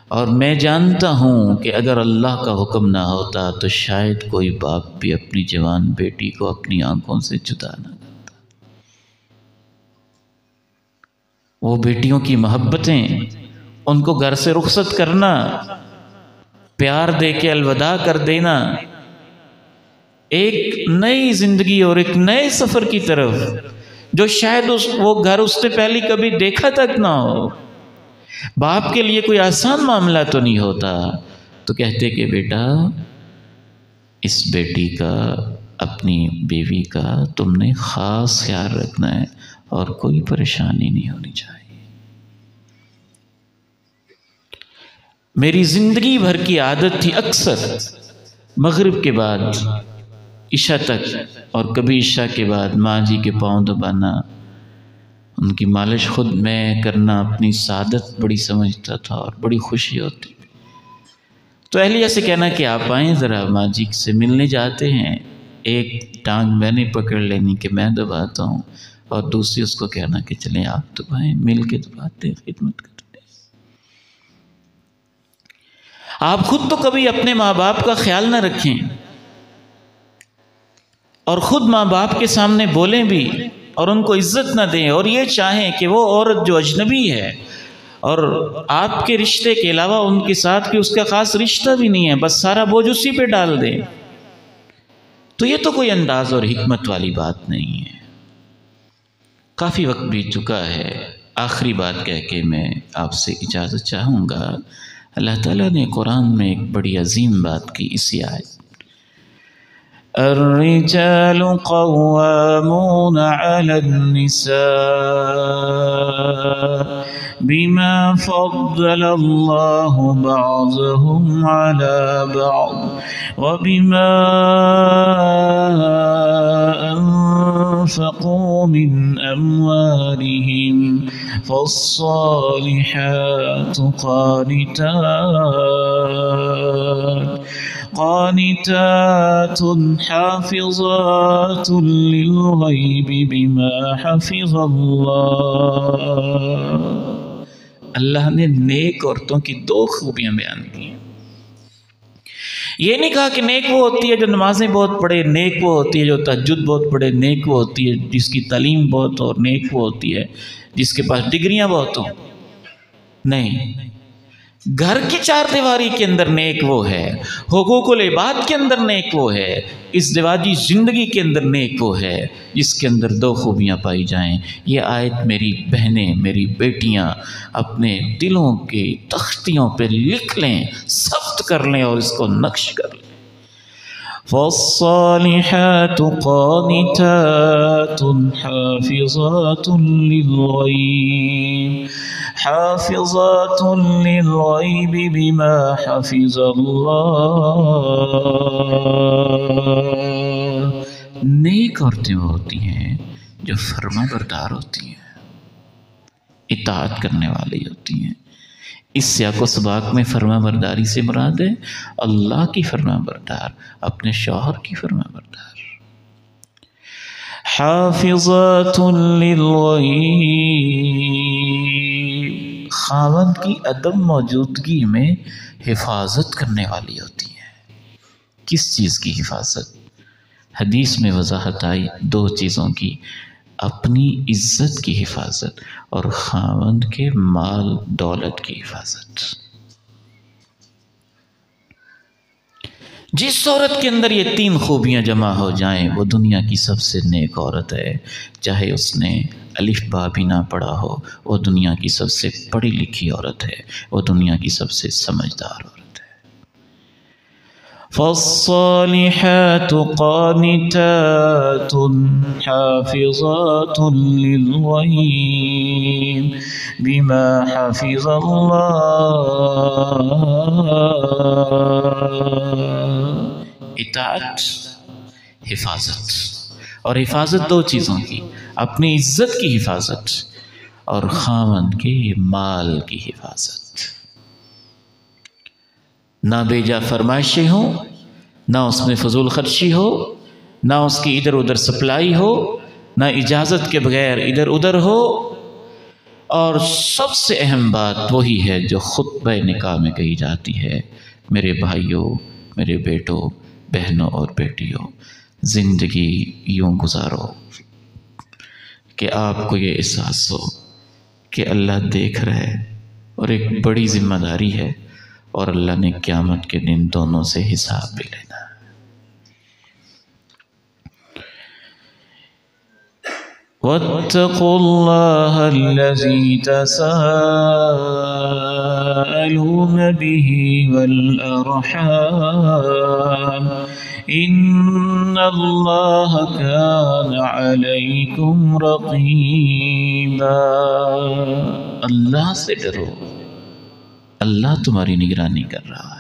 اور میں جانتا ہوں کہ اگر اللہ کا حکم نہ ہوتا تو شاید کوئی باپ بھی اپنی جوان بیٹی کو اپنی آنکھوں سے جدا نہ کرتا۔ وہ بیٹیوں کی محبتیں، ان کو گھر سے رخصت کرنا، پیار دے کے الوداع کر دینا، ایک نئی زندگی اور ایک نئے سفر کی طرف جو شاید وہ گھر اس سے پہلے کبھی دیکھا تک نہ ہو، باپ کے لیے کوئی آسان معاملہ تو نہیں ہوتا۔ تو کہتے کہ بیٹا اس بیٹی کا، اپنی بیوی کا تم نے خاص خیال رکھنا ہے اور کوئی پریشانی نہیں ہونی چاہیے۔ میری زندگی بھر کی عادت تھی اکثر مغرب کے بعد عشاء تک، اور کبھی عشاء کے بعد ماں جی کے پاؤں دبانا، ان کی مالش خود میں کرنا، اپنی سعادت بڑی سمجھتا تھا اور بڑی خوشی ہوتی۔ تو اہلیہ سے کہنا کہ آپ آئیں ذرا، ماں جی سے ملنے جاتے ہیں، ایک ٹانگ میں نے پکڑ لینی کہ میں دباتا ہوں، اور دوسری اس کو کہنا کہ چلیں آپ دبائیں، مل کے دباتے، خدمت کرتے۔ آپ خود تو کبھی اپنے ماں باپ کا خیال نہ رکھیں، اور خود ماں باپ کے سامنے بولیں بھی اور ان کو عزت نہ دیں، اور یہ چاہیں کہ وہ عورت جو اجنبی ہے اور آپ کے رشتے کے علاوہ ان کے ساتھ کہ اس کا خاص رشتہ بھی نہیں ہے، بس سارا بوجھ اسی پہ ڈال دیں، تو یہ تو کوئی انداز اور حکمت والی بات نہیں ہے۔ کافی وقت بیت چکا ہے، آخری بات کہہ کے میں آپ سے اجازت چاہوں گا۔ اللہ تعالیٰ نے قرآن میں ایک بڑی عظیم بات کی، اسی آیت الرجال قوامون علی النساء بما فضل اللہ بعضهم علی بعض وبما انفقوا من اموالهم فالصالحات قانتات حافظات للغیب بما حفظ اللہ۔ اللہ نے نیک عورتوں کی 2 خوبیاں بیان کی ہیں۔ یہ نہیں کہا کہ نیک وہ ہوتی ہے جو نمازیں بہت پڑھے، نیک وہ ہوتی ہے جو تہجد بہت پڑھے، نیک وہ ہوتی ہے جس کی تعلیم بہت ہو، اور نیک وہ ہوتی ہے جس کے پاس ڈگریاں بہت ہوں۔ نہیں، گھر کی چار دیواری کے اندر نیک وہ ہے، حقوق العباد کے اندر نیک وہ ہے، اس ازدواجی زندگی کے اندر نیک وہ ہے جس کے اندر دو خوبیاں پائی جائیں۔ یہ آیت میری بہنیں، میری بیٹیاں اپنے دلوں کی تختیوں پہ لکھ لیں، ثبت کر لیں اور اس کو نقش کر لیں۔ فالصالحات قانتات حافظات للغیب حافظات للغیب بما حفظ اللہ۔ نیک عورتیں وہ ہوتی ہیں جو فرما بردار ہوتی ہیں، اطاعت کرنے والی ہوتی ہیں۔ اس سیاق و سباق میں فرما برداری سے مراد ہے اللہ کی فرما بردار، اپنے شوہر کی فرما بردار۔ حافظات للغیب، خاوند کی عدم موجودگی میں حفاظت کرنے والی ہوتی ہیں۔ کس چیز کی حفاظت؟ حدیث میں وضاحت آئی دو چیزوں کی، اپنی عزت کی حفاظت اور خاوند کے مال دولت کی حفاظت۔ جس عورت کے اندر یہ تین خوبیاں جمع ہو جائیں وہ دنیا کی سب سے نیک عورت ہے، چاہے اس نے الف با بھی نہ پڑھا ہو، وہ دنیا کی سب سے پڑھی لکھی عورت ہے، وہ دنیا کی سب سے سمجھدار عورت ہے۔ فالصالحات قانتات حافظات للغیب بما حفظ اللہ۔ اطاعت، حفاظت، اور حفاظت دو چیزوں کی، اپنی عزت کی حفاظت اور خاوند کے مال کی حفاظت۔ نہ بیجا فرمائشیں ہو، نہ اس میں فضول خرچی ہو، نہ اس کی ادھر ادھر سپلائی ہو، نہ اجازت کے بغیر ادھر ادھر ہو، اور سب سے اہم بات وہی ہے جو خطبہ نکاح میں کہی جاتی ہے، میرے بھائیوں، میرے بیٹوں، بہنوں اور بیٹیوں، زندگی یوں گزارو کہ آپ کو یہ احساس ہو کہ اللہ دیکھ رہا ہے اور ایک بڑی ذمہ داری ہے، اور اللہ نے قیامت کے دن دونوں سے حساب بھی لینا ہے۔ وَاتَّقُوا اللَّهَ الَّذِي تَسَاءَلُونَ بِهِ وَالْأَرْحَامَ إِنَّ اللَّهَ كَانَ عَلَيْكُمْ رَقِيبًا۔ اللہ سے ڈرو، اللہ تمہاری نگرانی کر رہا ہے۔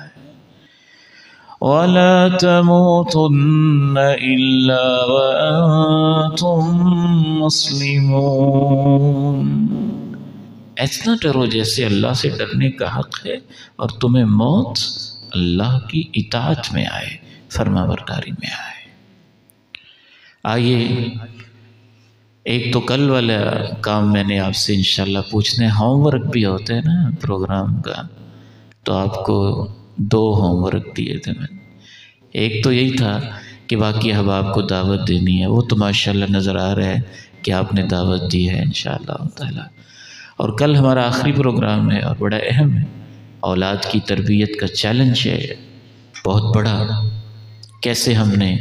وَلَا تَمُوتُنَّ إِلَّا وَأَنْتُمْ مُسْلِمُونَ۔ ایسا ڈرو جیسے اللہ سے ڈرنے کا حق ہے، اور تمہیں موت اللہ کی اطاعت میں آئے، فرما برداری میں آئے۔ آئیے ایک تو کل والا کام میں نے آپ سے انشاءاللہ پوچھنے، ہوم ورک بھی ہوتے ہیں نا پروگرام کا، تو آپ کو دو ہوم ورک دیے تھے میں نے۔ ایک تو یہی تھا کہ باقی احباب کو دعوت دینی ہے، وہ تو ماشاءاللہ نظر آ رہا ہے کہ آپ نے دعوت دی ہے انشاءاللہ تعالی۔ اور کل ہمارا آخری پروگرام ہے اور بڑا اہم ہے، اولاد کی تربیت کا چیلنج ہے بہت بڑا، کیسے ہم نے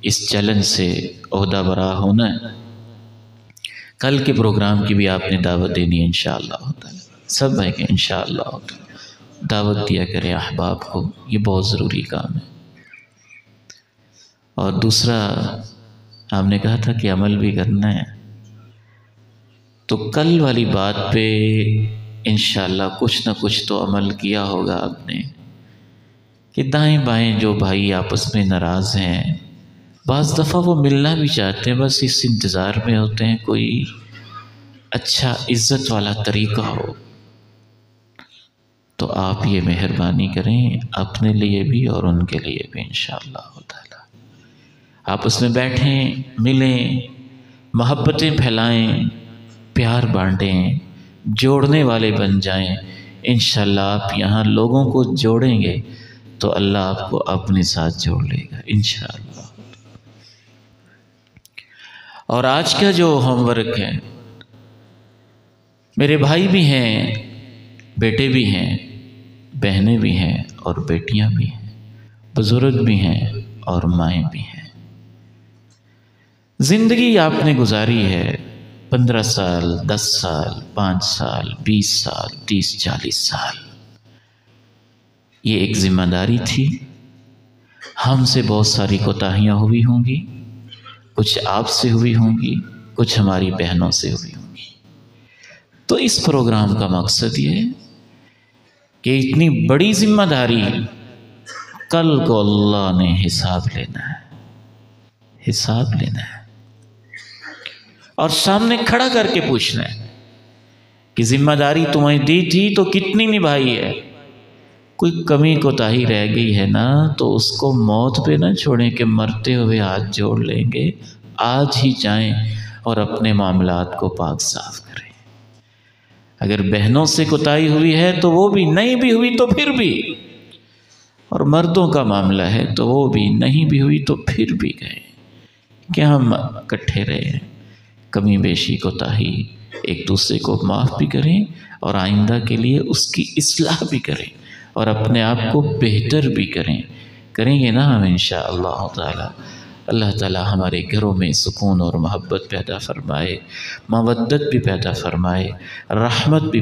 اس چیلنج سے عہدہ برا ہونا ہے۔ کل کے پروگرام کی بھی آپ نے دعوت دینی ہے انشاءاللہ تعالی، سب ہے کہ انشاءاللہ تعالی دعوت دیا کریں احباب کو، یہ بہت ضروری کام ہے۔ اور دوسرا آپ نے کہا تھا کہ عمل بھی کرنا ہے، تو کل والی بات پہ انشاءاللہ کچھ نہ کچھ تو عمل کیا ہوگا آپ نے، کہ دائیں بائیں جو بھائی آپس میں ناراض ہیں، بعض دفعہ وہ ملنا بھی چاہتے ہیں، بس اس انتظار میں ہوتے ہیں کوئی اچھا عزت والا طریقہ ہو، تو آپ یہ مہربانی کریں اپنے لیے بھی اور ان کے لیے بھی انشاءاللہ تعالی۔ آپس میں بیٹھیں، ملیں، محبتیں پھیلائیں، پیار بانٹیں، جوڑنے والے بن جائیں۔ انشاءاللہ آپ یہاں لوگوں کو جوڑیں گے تو اللہ آپ کو اپنے ساتھ جوڑ لے گا انشاءاللہ۔ اور آج کا جو ہوم ورک ہے، میرے بھائی بھی ہیں، بیٹے بھی ہیں، بہنیں بھی ہیں اور بیٹیاں بھی ہیں، بزرگ بھی ہیں اور مائیں بھی ہیں۔ زندگی آپ نے گزاری ہے 15 سال، 10 سال، 5 سال، 20 سال، 30، 40 سال۔ یہ ایک ذمہ داری تھی۔ ہم سے بہت ساری کوتاہیاں ہوئی ہوں گی، کچھ آپ سے ہوئی ہوں گی، کچھ ہماری بہنوں سے ہوئی ہوں گی۔ تو اس پروگرام کا مقصد یہ ہے کہ اتنی بڑی ذمہ داری کل کو اللہ نے حساب لینا ہے، حساب لینا ہے، اور سامنے کھڑا کر کے پوچھنا ہے کہ ذمہ داری تمہیں دی تھی تو کتنی نبھائی ہے۔ کوئی کمی کوتاہی رہ گئی ہے نا تو اس کو موت پہ نہ چھوڑیں کہ مرتے ہوئے ہاتھ جوڑ لیں گے، آج ہی جائیں اور اپنے معاملات کو پاک صاف کریں۔ اگر بہنوں سے کوتاہی ہوئی ہے تو وہ بھی، نہیں بھی ہوئی تو پھر بھی، اور مردوں کا معاملہ ہے تو وہ بھی، نہیں بھی ہوئی تو پھر بھی گئے کہ ہم اکٹھے رہیں، کمی بیشی کوتاہی ایک دوسرے کو معاف بھی کریں اور آئندہ کے لیے اس کی اصلاح بھی کریں اور اپنے آپ کو بہتر بھی کریں گے نا ہم انشاءاللہ تعالی۔ اللہ تعالی ہمارے گھروں میں سکون اور محبت پیدا فرمائے، مودت بھی پیدا فرمائے، رحمت بھی